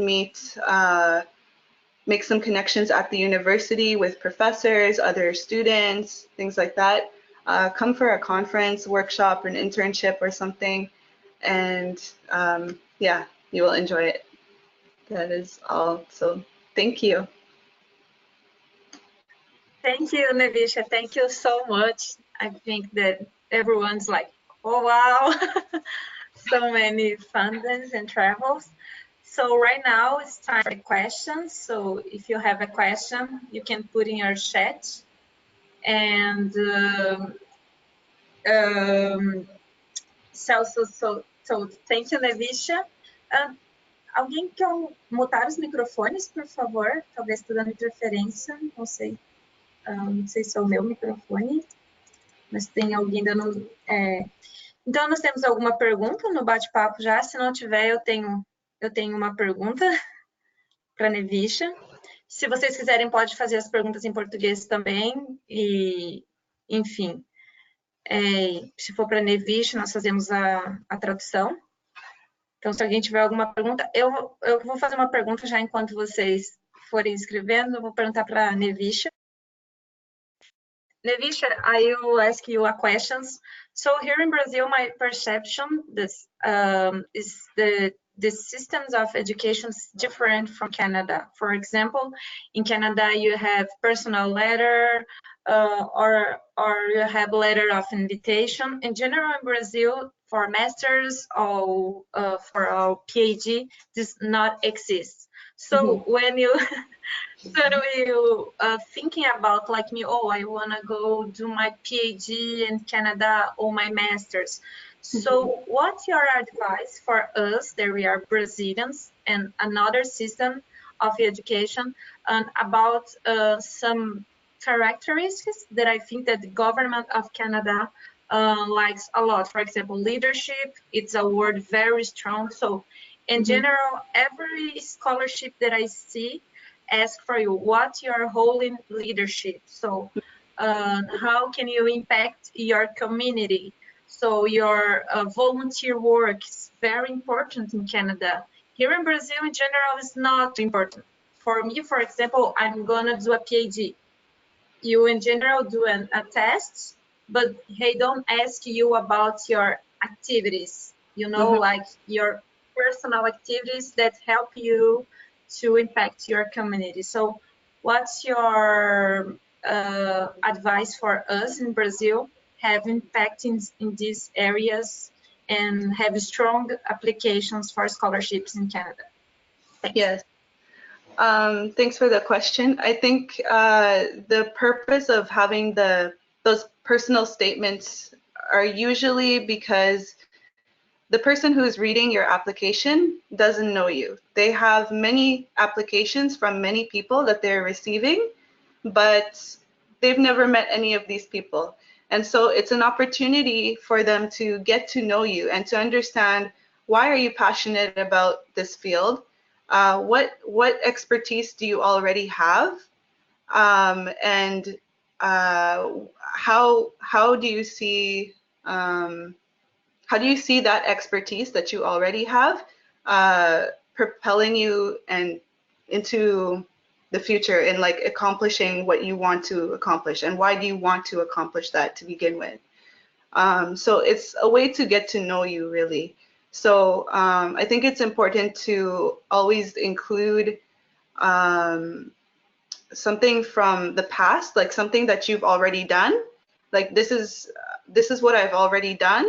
make some connections at the university with professors, other students, things like that. Come for a conference, workshop, an internship or something, and yeah, you will enjoy it. That is all. So thank you. Thank you, Nevicia. Thank you so much. I think that everyone's like, oh, wow, so many fundings and travels. So right now it's time for questions. So if you have a question, you can put in your chat. And so thank you, Nevicia. Alguém quer mutar os microfones, por favor? Talvez estou dando interferência, não sei. Não sei se é o meu microfone, mas tem alguém dando... Então, nós temos alguma pergunta no bate-papo já? Se não tiver, eu tenho uma pergunta para a Nevicia. Se vocês quiserem, pode fazer as perguntas em português também. E, enfim, se for para a Nevicia, nós fazemos a tradução. Então, se alguém tiver alguma pergunta, eu vou fazer uma pergunta já enquanto vocês forem escrevendo. Eu vou perguntar para a Nevicia. Nevicia, I will ask you a question. So here in Brazil, my perception is the systems of education is different from Canada. For example, in Canada, you have personal letter or you have letter of invitation. In general, in Brazil, for masters or for our PhD, this not exists. So when you thinking about like me, oh, I want to go do my PhD in Canada or my master's. So what's your advice for us that we are Brazilians and another system of education and about some characteristics that I think that the government of Canada likes a lot? For example, leadership, it's a word very strong. So in general, every scholarship that I see ask for you, what's your role in leadership? So how can you impact your community? So your volunteer work is very important in Canada. Here in Brazil, in general, it's not important. For me, for example, I'm gonna do a PhD. You, in general, do a test, but they don't ask you about your activities, you know, like your personal activities that help you to impact your community. So what's your advice for us in Brazil have impact in these areas and have strong applications for scholarships in Canada? Thanks. Yes. Thanks for the question. I think the purpose of having those personal statements are usually because the person who's reading your application doesn't know you. They have many applications from many people that they're receiving, but they've never met any of these people. And so it's an opportunity for them to get to know you and to understand, why are you passionate about this field? What expertise do you already have? And how do you see that expertise that you already have propelling you and into the future in like accomplishing what you want to accomplish, and why do you want to accomplish that to begin with? So it's a way to get to know you, really. So I think it's important to always include something from the past, like something that you've already done. Like this is what I've already done.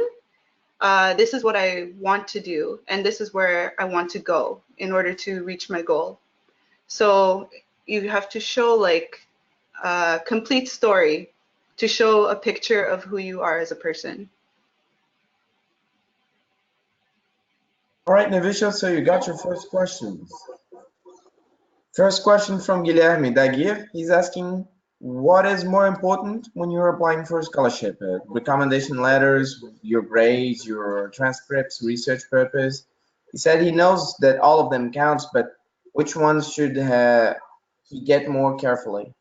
This is what I want to do, and this is where I want to go in order to reach my goal. So you have to show like a complete story to show a picture of who you are as a person. All right, Nevicia, so you got your first questions. First question from Guilherme Daguirre. He's asking, what is more important when you're applying for a scholarship? Recommendation letters, your grades, your transcripts, research purpose? He said he knows that all of them counts, but which ones should he get more carefully?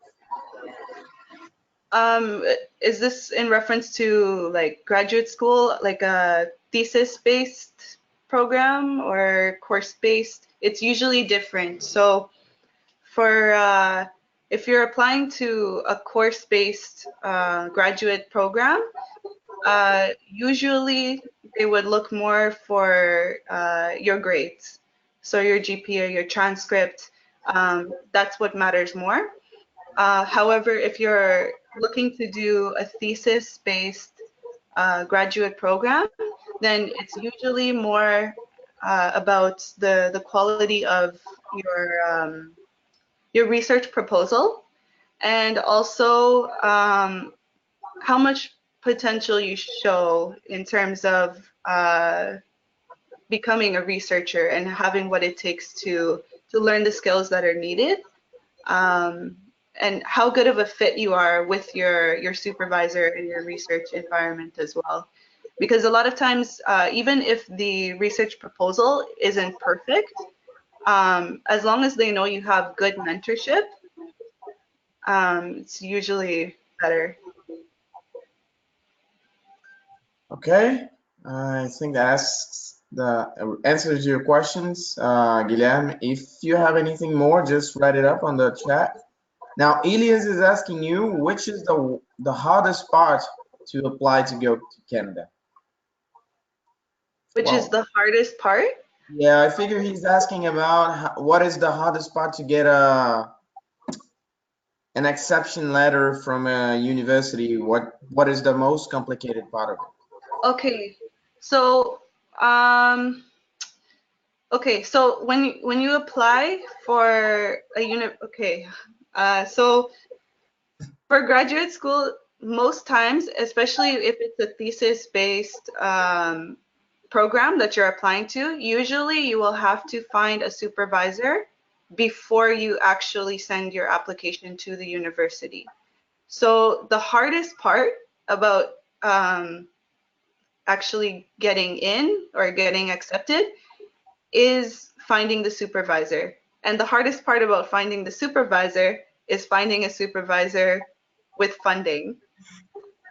Is this in reference to like graduate school, like a thesis-based program or course-based? It's usually different. So for if you're applying to a course-based graduate program, usually they would look more for your grades. So your GPA, your transcript, that's what matters more. However, if you're looking to do a thesis-based graduate program, then it's usually more about the quality of your research proposal and also how much potential you show in terms of becoming a researcher and having what it takes to learn the skills that are needed, and how good of a fit you are with your supervisor and your research environment as well. Because a lot of times, even if the research proposal isn't perfect, as long as they know you have good mentorship, it's usually better. Okay, I think that's the answers to your questions, Guilherme. If you have anything more, just write it up on the chat. Now, Elias is asking you, which is the hardest part to apply to go to Canada? Which is the hardest part? Yeah, I figure he's asking about what is the hardest part to get an exception letter from a university. What is the most complicated part of it? Okay, so so when you apply for a so for graduate school, most times, especially if it's a thesis-based program that you're applying to, usually you will have to find a supervisor before you actually send your application to the university. So the hardest part about actually getting in or getting accepted is finding the supervisor. And the hardest part about finding the supervisor is finding a supervisor with funding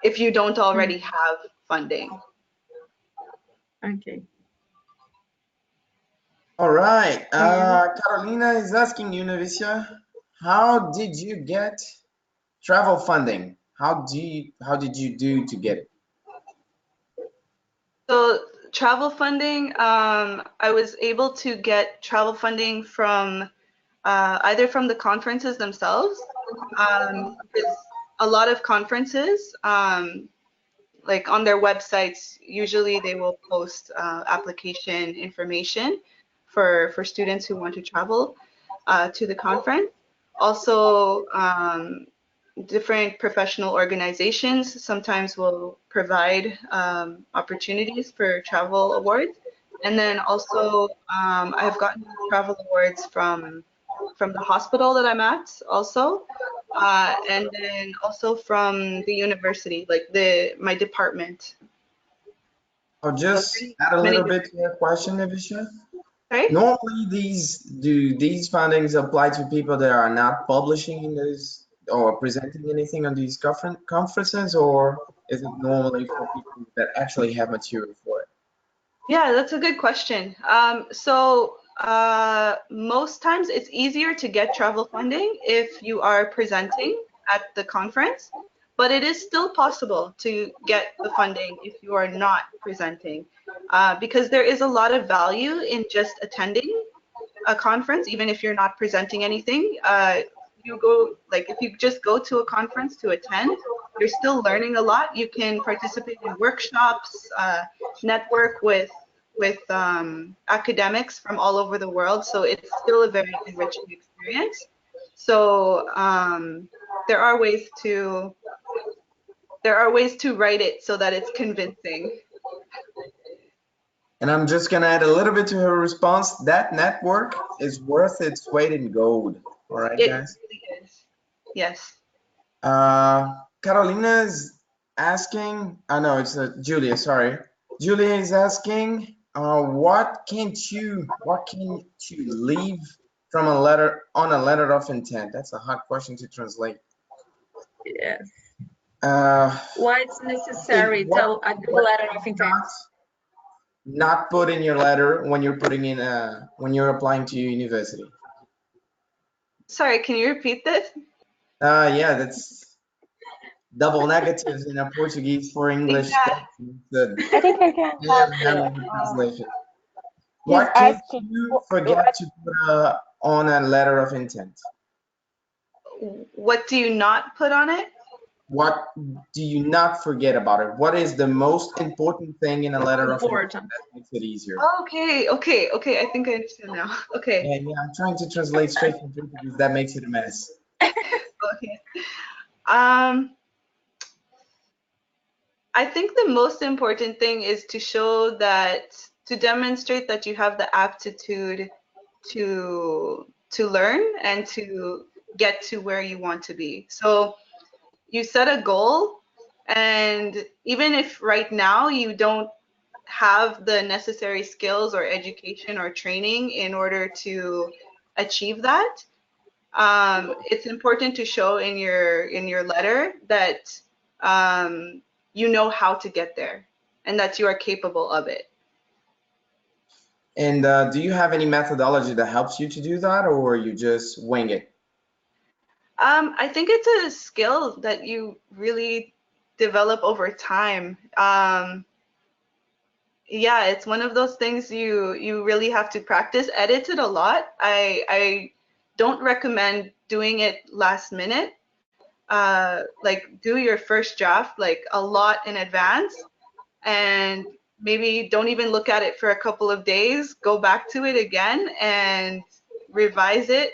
if you don't already have funding. Okay. All right. Carolina is asking you, Nevicia, how did you get travel funding? How did you do to get it? So travel funding, I was able to get travel funding from either from the conferences themselves. A lot of conferences, like on their websites, usually they will post application information for students who want to travel to the conference. Also, different professional organizations sometimes will provide opportunities for travel awards. And then also, I've gotten travel awards from the hospital that I'm at also. And then also from the university, like my department. I'll just add a little bit to your question, Nevicia. Sorry? Normally, these fundings apply to people that are not publishing in this or presenting anything on these conferences, or is it normally for people that actually have material for it? Yeah, that's a good question. So most times it's easier to get travel funding if you are presenting at the conference, but it is still possible to get the funding if you are not presenting, because there is a lot of value in just attending a conference, even if you're not presenting anything. If you just go to a conference to attend, you're still learning a lot. You can participate in workshops, network with academics from all over the world, so it's still a very enriching experience. So there are ways to write it so that it's convincing. And I'm just gonna add a little bit to her response. That network is worth its weight in gold. All right, guys? It really is. Yes. Carolina is asking, no, it's Julia, sorry. Julia is asking, what can you leave from a letter of intent? That's a hard question to translate. Yes. Why it's necessary to a good letter of intent? Not put in your letter when you're when you're applying to your university. Sorry, can you repeat this? Yeah, that's double negatives in a Portuguese for English. Yeah. I think I can help translation. What can you forget to put on a letter of intent? What do you not put on it? What do you not forget about it? What is the most important thing in a letter of intent that makes it easier? Okay. I think I understand now. Okay. Yeah, I'm trying to translate straight from Portuguese. That makes it a mess. Okay. I think the most important thing is to show that, to demonstrate that you have the aptitude to learn and to get to where you want to be. So you set a goal, and even if right now you don't have the necessary skills or education or training in order to achieve that, it's important to show in your letter that you know how to get there and that you are capable of it. And do you have any methodology that helps you to do that, or you just wing it? I think it's a skill that you really develop over time. Yeah, it's one of those things you really have to practice. Edit it a lot. I don't recommend doing it last minute. Like, do your first draft like a lot in advance, and maybe don't even look at it for a couple of days. Go back to it again and revise it,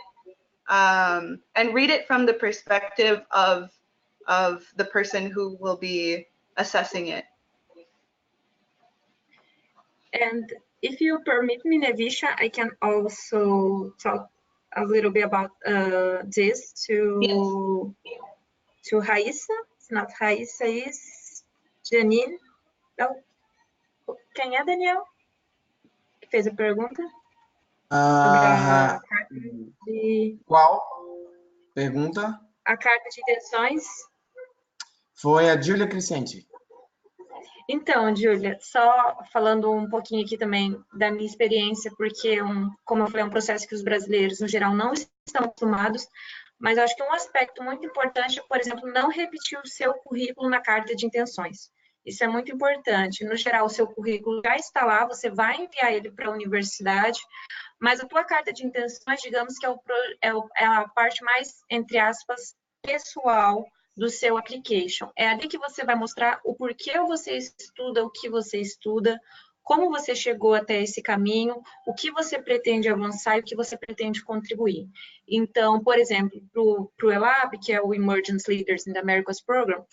and read it from the perspective of the person who will be assessing it. And if you permit me, Nevicia, I can also talk a little bit about this to Raíssa. It's not Raíssa, it's Janine. Oh, quem é Daniel? Que fez a pergunta? Qual pergunta? A carta de intenções. Foi a Júlia Crescente. Então, Júlia, só falando um pouquinho aqui também da minha experiência, porque, como eu falei, é um processo que os brasileiros, no geral, não estão acostumados, mas eu acho que um aspecto muito importante é, por exemplo, não repetir o seu currículo na carta de intenções. Isso é muito importante. No geral, o seu currículo já está lá, você vai enviar ele para a universidade, mas a tua carta de intenções, digamos que é a parte mais, entre aspas, pessoal do seu application. É ali que você vai mostrar o porquê você estuda, o que você estuda, como você chegou até esse caminho, o que você pretende avançar e o que você pretende contribuir. Então, por exemplo, para o ELAB, que é o Emergence Leaders in the Americas Program,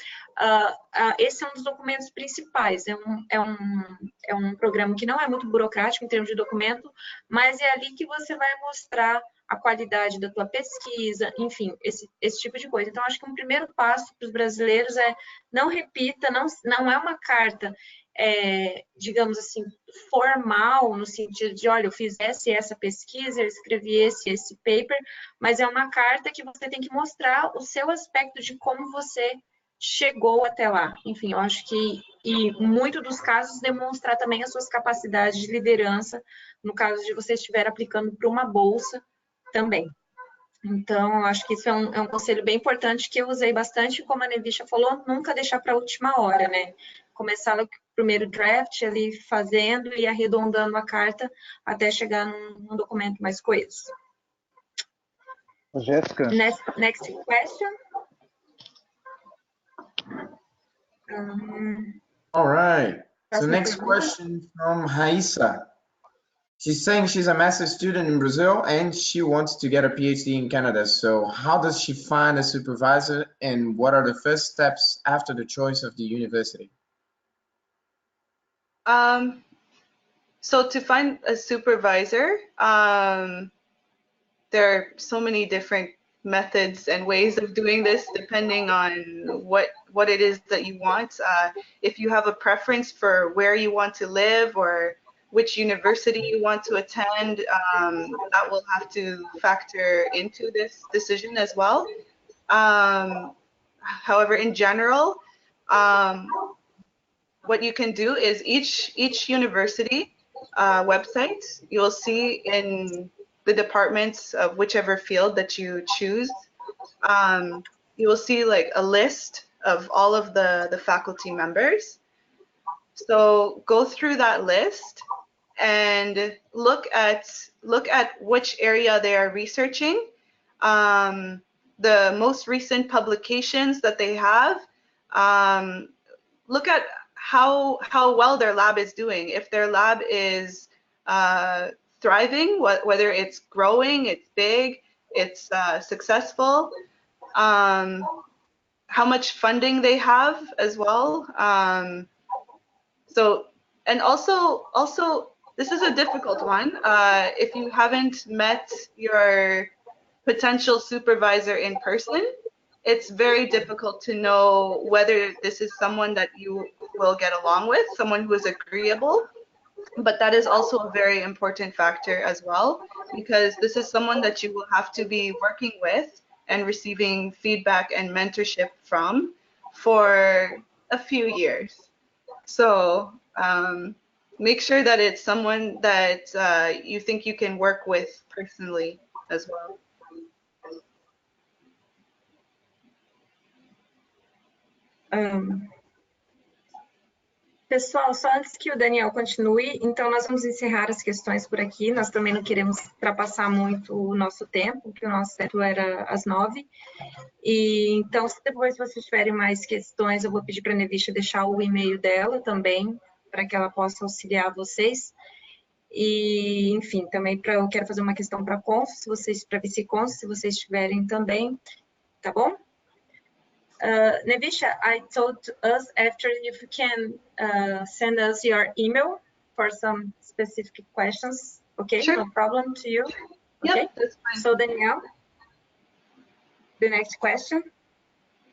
esse é um dos documentos principais. É um programa que não é muito burocrático em termos de documento, mas é ali que você vai mostrar a qualidade da tua pesquisa, enfim, esse tipo de coisa. Então, acho que um primeiro passo para os brasileiros é não repita, não é uma carta, digamos assim, formal, no sentido de, olha, eu fiz essa pesquisa, eu escrevi esse paper, mas é uma carta que você tem que mostrar o seu aspecto de como você chegou até lá. Enfim, eu acho que, e muito dos casos, demonstrar também as suas capacidades de liderança, no caso de você estiver aplicando para uma bolsa também. Então, eu acho que isso é um conselho bem importante que eu usei bastante, como a Nevicia falou, nunca deixar para a última hora, né? Começar no primeiro draft ali fazendo e arredondando a carta até chegar num documento mais coeso. Jéssica. Next question. All right. So next question from Raíssa. She's saying she's a master's student in Brazil and she wants to get a PhD in Canada. So how does she find a supervisor and what are the first steps after the choice of the university? So to find a supervisor, there are so many different methods and ways of doing this depending on what it is that you want. If you have a preference for where you want to live or which university you want to attend, that will have to factor into this decision as well. However, in general, what you can do is each university website, you will see in the departments of whichever field that you choose, you will see like a list of all of the faculty members. So go through that list and look at which area they are researching, the most recent publications that they have, look at how well their lab is doing. If their lab is thriving, whether it's growing, it's big, it's successful, how much funding they have as well. So, and also this is a difficult one. If you haven't met your potential supervisor in person, it's very difficult to know whether this is someone that you will get along with, someone who is agreeable. But that is also a very important factor as well, because this is someone that you will have to be working with and receiving feedback and mentorship from for a few years. So make sure that it's someone that you think you can work with personally as well. Pessoal, só antes que o Daniel continue, então nós vamos encerrar as questões por aqui. Nós também não queremos ultrapassar muito o nosso tempo, que o nosso tempo era às 9. E então, se depois vocês tiverem mais questões, eu vou pedir para a Nevicia deixar o e-mail dela também, para que ela possa auxiliar vocês. E, enfim, também eu quero fazer uma questão para para Vice-Consul, se vocês tiverem também, tá bom? Nevicia, I told us after if you can send us your email for some specific questions. Okay, sure. No problem to you. Okay, yep, that's fine. So Daniel, the next question.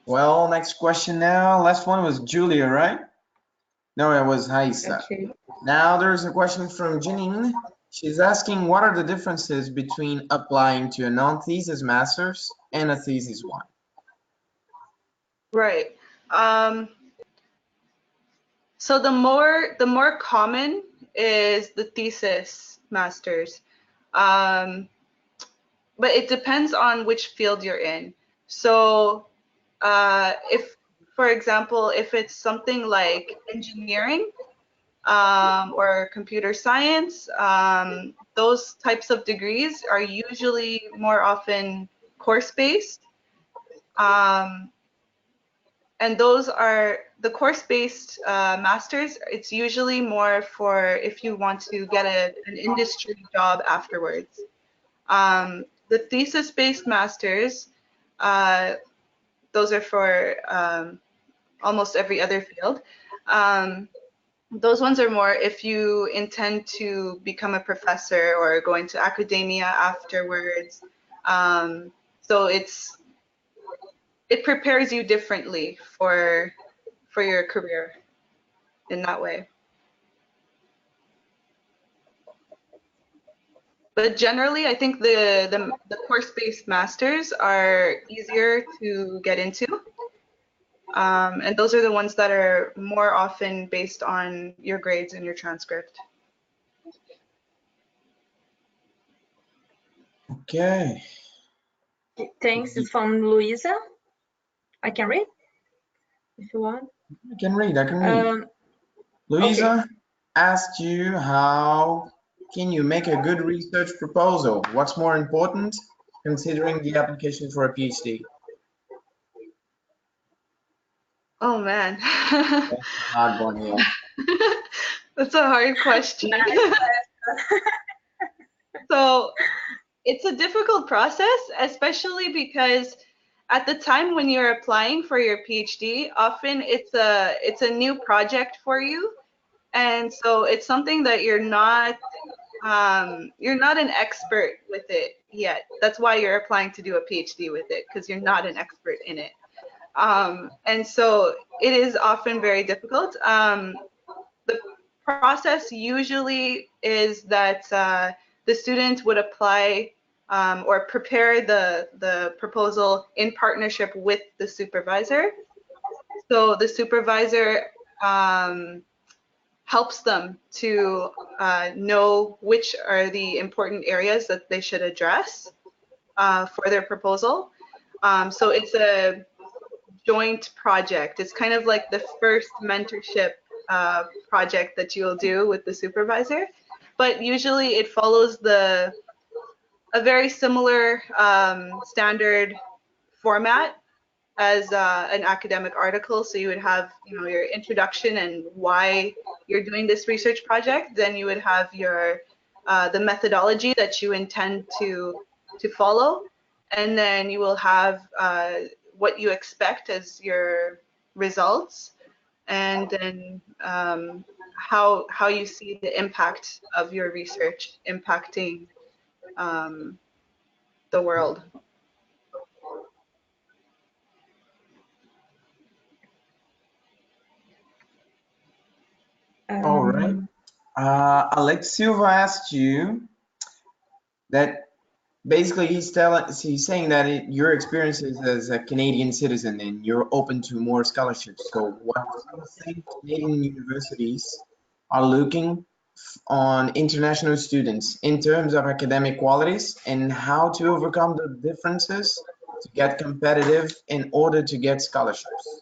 Well, next question now. Last one was Julia, right? No, it was Raisa. Okay. Now there's a question from Janine. She's asking, what are the differences between applying to a non-thesis master's and a thesis one? Right. So the more common is the thesis masters, but it depends on which field you're in. So if, for example, if it's something like engineering or computer science, those types of degrees are usually more often course-based. And those are the course-based masters. It's usually more for if you want to get an industry job afterwards. The thesis-based masters, those are for almost every other field. Those ones are more if you intend to become a professor or go into academia afterwards. So it prepares you differently for your career in that way. But generally, I think the course-based masters are easier to get into. And those are the ones that are more often based on your grades and your transcript. Okay. Thanks. It's from Luisa. I can read if you want. I can read. Luisa okay. asked you, how can you make a good research proposal? What's more important considering the application for a PhD? Oh man. That's a hard one here. That's a hard question. So it's a difficult process, especially because at the time when you're applying for your PhD, often it's a new project for you, and so it's something that you're not an expert with it yet. That's why you're applying to do a PhD with it, because you're not an expert in it. And so it is often very difficult. The process usually is that the student would apply or prepare the proposal in partnership with the supervisor. So the supervisor helps them to know which are the important areas that they should address for their proposal. So it's a joint project. It's kind of like the first mentorship project that you'll do with the supervisor, but usually it follows a very similar standard format as an academic article. So you would have, your introduction and why you're doing this research project. Then you would have your the methodology that you intend to follow, and then you will have what you expect as your results, and then how you see the impact of your research impacting the world. All right. Alex Silva asked you that basically he's saying that your experiences as a Canadian citizen and you're open to more scholarships. So what do you think Canadian universities are looking on international students in terms of academic qualities, and how to overcome the differences to get competitive in order to get scholarships?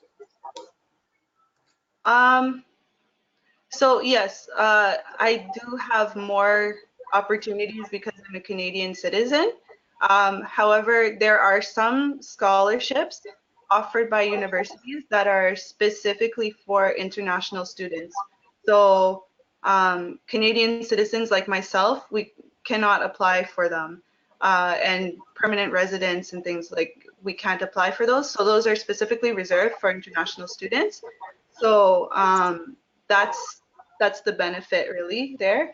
So yes, I do have more opportunities because I'm a Canadian citizen. However, there are some scholarships offered by universities that are specifically for international students. So Canadian citizens like myself, we cannot apply for them. And permanent residents and things like, we can't apply for those. So those are specifically reserved for international students. So that's the benefit really there.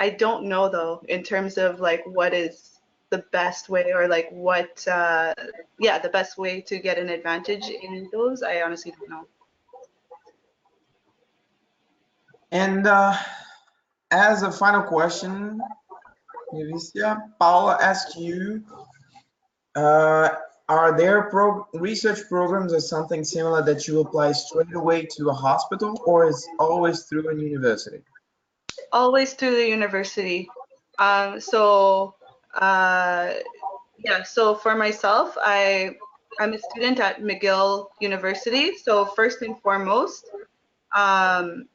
I don't know though, in terms of like what is the best way, or like what, yeah, the best way to get an advantage in those. I honestly don't know. And as a final question, Nevicia, Paula asked you, are there research programs or something similar that you apply straight away to a hospital, or is always through a university? Always through the university. Yeah, so for myself, I'm a student at McGill University. So first and foremost, I'm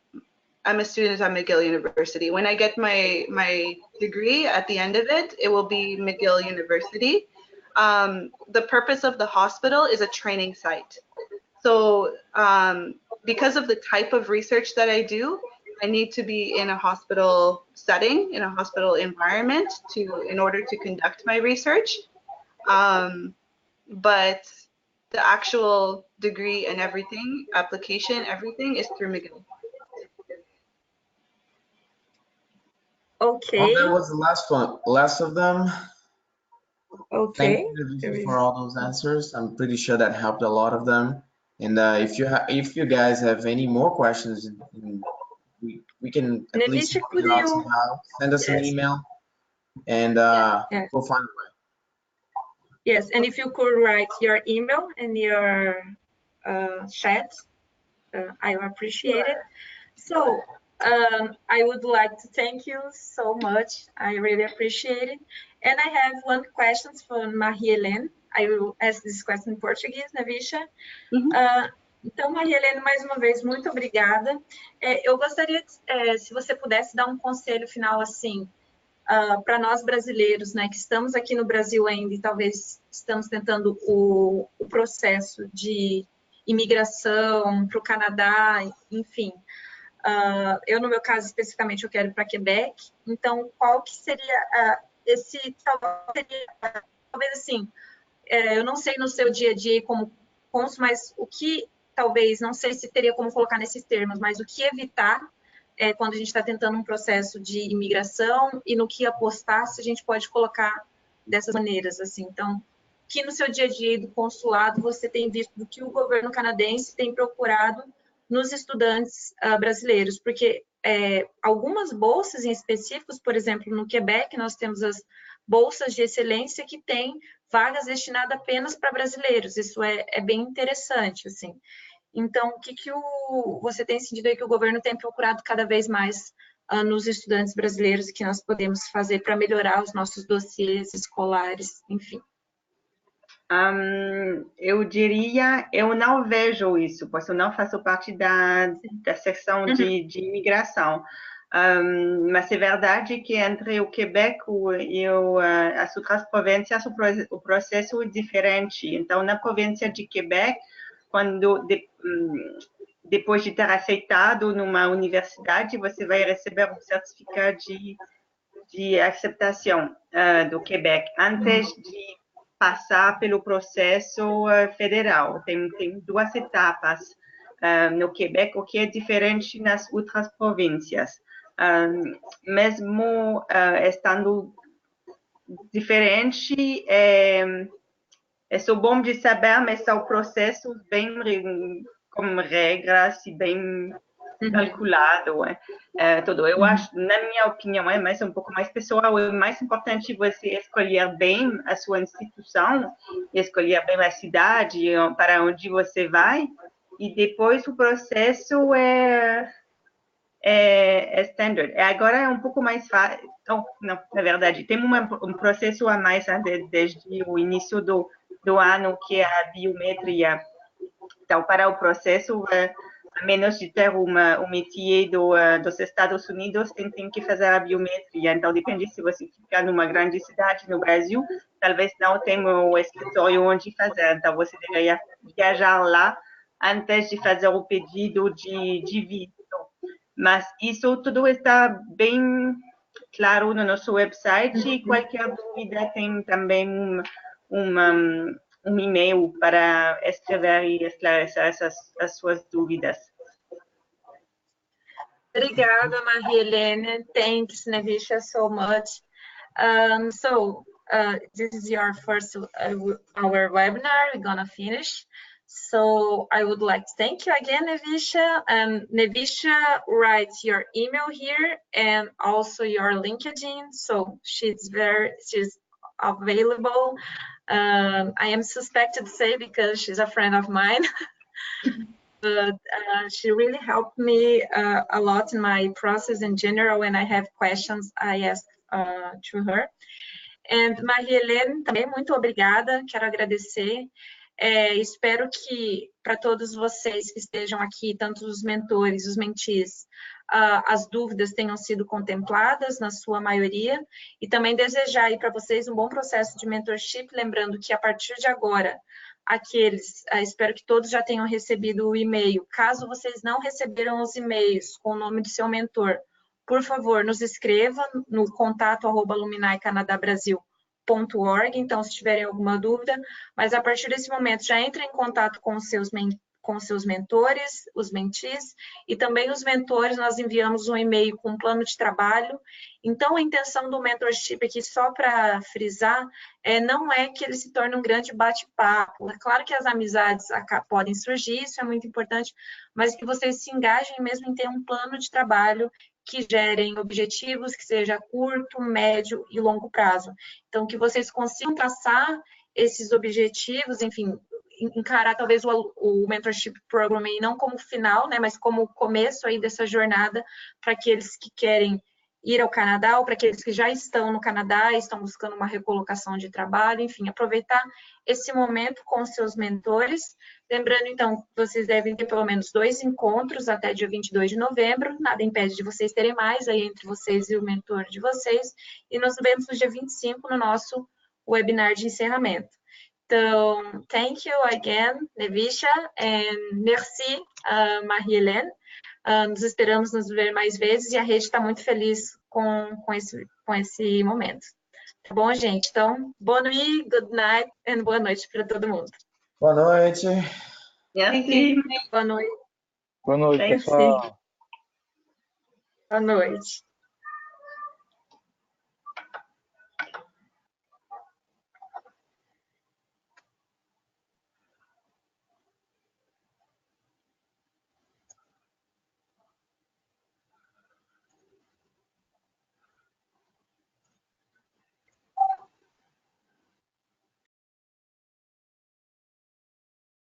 a student at McGill University. When I get my degree at the end of it, it will be McGill University. The purpose of the hospital is a training site. So because of the type of research that I do, I need to be in a hospital setting, in a hospital environment in order to conduct my research. But the actual degree and everything, application, everything is through McGill. Okay. Well, that was the last one. Last of them. Okay. Thank you for all those answers. I'm pretty sure that helped a lot of them. And if you guys have any more questions, we can at least figure out somehow. Send us an email, and we'll find a way. Yes, and if you could write your email in your chat, I appreciate it. So I would like to thank you so much. I really appreciate it. And I have one question from Marie-Helène. I will ask this question in Portuguese, Nevicia. Então, Marie-Helène, mais uma vez, muito obrigada. Eu gostaria, se você pudesse dar um conselho final, assim, para nós brasileiros, né, que estamos aqui no Brasil ainda e talvez estamos tentando o processo de imigração para o Canadá, enfim. Eu, no meu caso, especificamente, eu quero ir para Quebec. Então, qual que seria talvez assim, eu não sei no seu dia a dia como cônsul, mas o que, talvez, não sei se teria como colocar nesses termos, mas o que evitar quando a gente está tentando um processo de imigração e no que apostar, se a gente pode colocar dessas maneiras, assim. Então, que no seu dia a dia do consulado você tem visto do que o governo canadense tem procurado nos estudantes brasileiros, porque algumas bolsas em específicos, por exemplo, no Quebec, nós temos as bolsas de excelência que têm vagas destinadas apenas para brasileiros. Isso é bem interessante, assim. Então, o que você tem sentido aí que o governo tem procurado cada vez mais nos estudantes brasileiros e que nós podemos fazer para melhorar os nossos dossiês escolares, enfim? Eu diria, eu não vejo isso, porque eu não faço parte da seção de imigração. Mas é verdade que entre o Quebec e as outras províncias o processo é diferente. Então, na província de Quebec, quando depois de ter aceitado numa universidade, você vai receber um certificado de aceitação do Quebec. Antes de passar pelo processo federal. Tem duas etapas no Quebec, o que é diferente nas outras províncias. Mesmo estando diferente, é só bom de saber, mas são processos bem com regras e bem calculado, tudo. Eu acho, na minha opinião, mas um pouco mais pessoal, é mais importante você escolher bem a sua instituição, escolher bem a cidade para onde você vai, e depois o processo é standard. Agora é um pouco mais fácil. Não, na verdade, tem um processo a mais desde o início do ano, que é a biometria. Então, para o processo, a menos de ter um métier dos Estados Unidos, tem que fazer a biometria. Então, depende se você fica numa grande cidade no Brasil, talvez não tenha o escritório onde fazer. Então, você deveria viajar lá antes de fazer o pedido de visto. Mas isso tudo está bem claro no nosso website e qualquer dúvida tem também um e-mail para escrever e esclarecer as suas dúvidas. Obrigada, Marie-Helène. Thanks, Nevicia, so much. This is your first our webinar. We're gonna finish. So I would like to thank you again, Nevicia. Nevicia writes your email here and also your LinkedIn. So she's available. I am suspected to say because she's a friend of mine. But she really helped me a lot in my process in general. When I have questions, I ask to her. And Marie-Helène, também muito obrigada, quero agradecer. Espero que para todos vocês que estejam aqui, tanto os mentores, os mentees, as dúvidas tenham sido contempladas na sua maioria e também desejar aí para vocês um bom processo de mentorship, lembrando que a partir de agora, espero que todos já tenham recebido o e-mail. Caso vocês não receberam os e-mails com o nome do seu mentor, por favor, nos escreva no contato@alumnicanadabrasil.org. Então, se tiverem alguma dúvida, mas a partir desse momento já entre em contato com os seus mentores, os mentees, e também os mentores, nós enviamos um e-mail com um plano de trabalho. Então, a intenção do mentorship aqui, só para frisar, não é que ele se torne um grande bate-papo. É claro que as amizades podem surgir, isso é muito importante, mas que vocês se engajem mesmo em ter um plano de trabalho que gerem objetivos, que seja curto, médio e longo prazo. Então, que vocês consigam traçar esses objetivos, enfim, encarar talvez o Mentorship Program aí não como final, né, mas como começo aí dessa jornada para aqueles que querem ir ao Canadá ou para aqueles que já estão no Canadá e estão buscando uma recolocação de trabalho, enfim, aproveitar esse momento com os seus mentores. Lembrando, então, que vocês devem ter pelo menos 2 encontros até dia 22 de novembro, nada impede de vocês terem mais aí entre vocês e o mentor de vocês, e nos vemos no dia 25 no nosso webinar de encerramento. Então, thank you again, Nevicia, and merci, Marie-Helène. Nos esperamos nos ver mais vezes e a rede está muito feliz com esse momento. Tá bom, gente? Então, boa noite, good night, e boa noite para todo mundo. Boa noite. Merci. Boa noite. Boa noite, pessoal. Boa noite.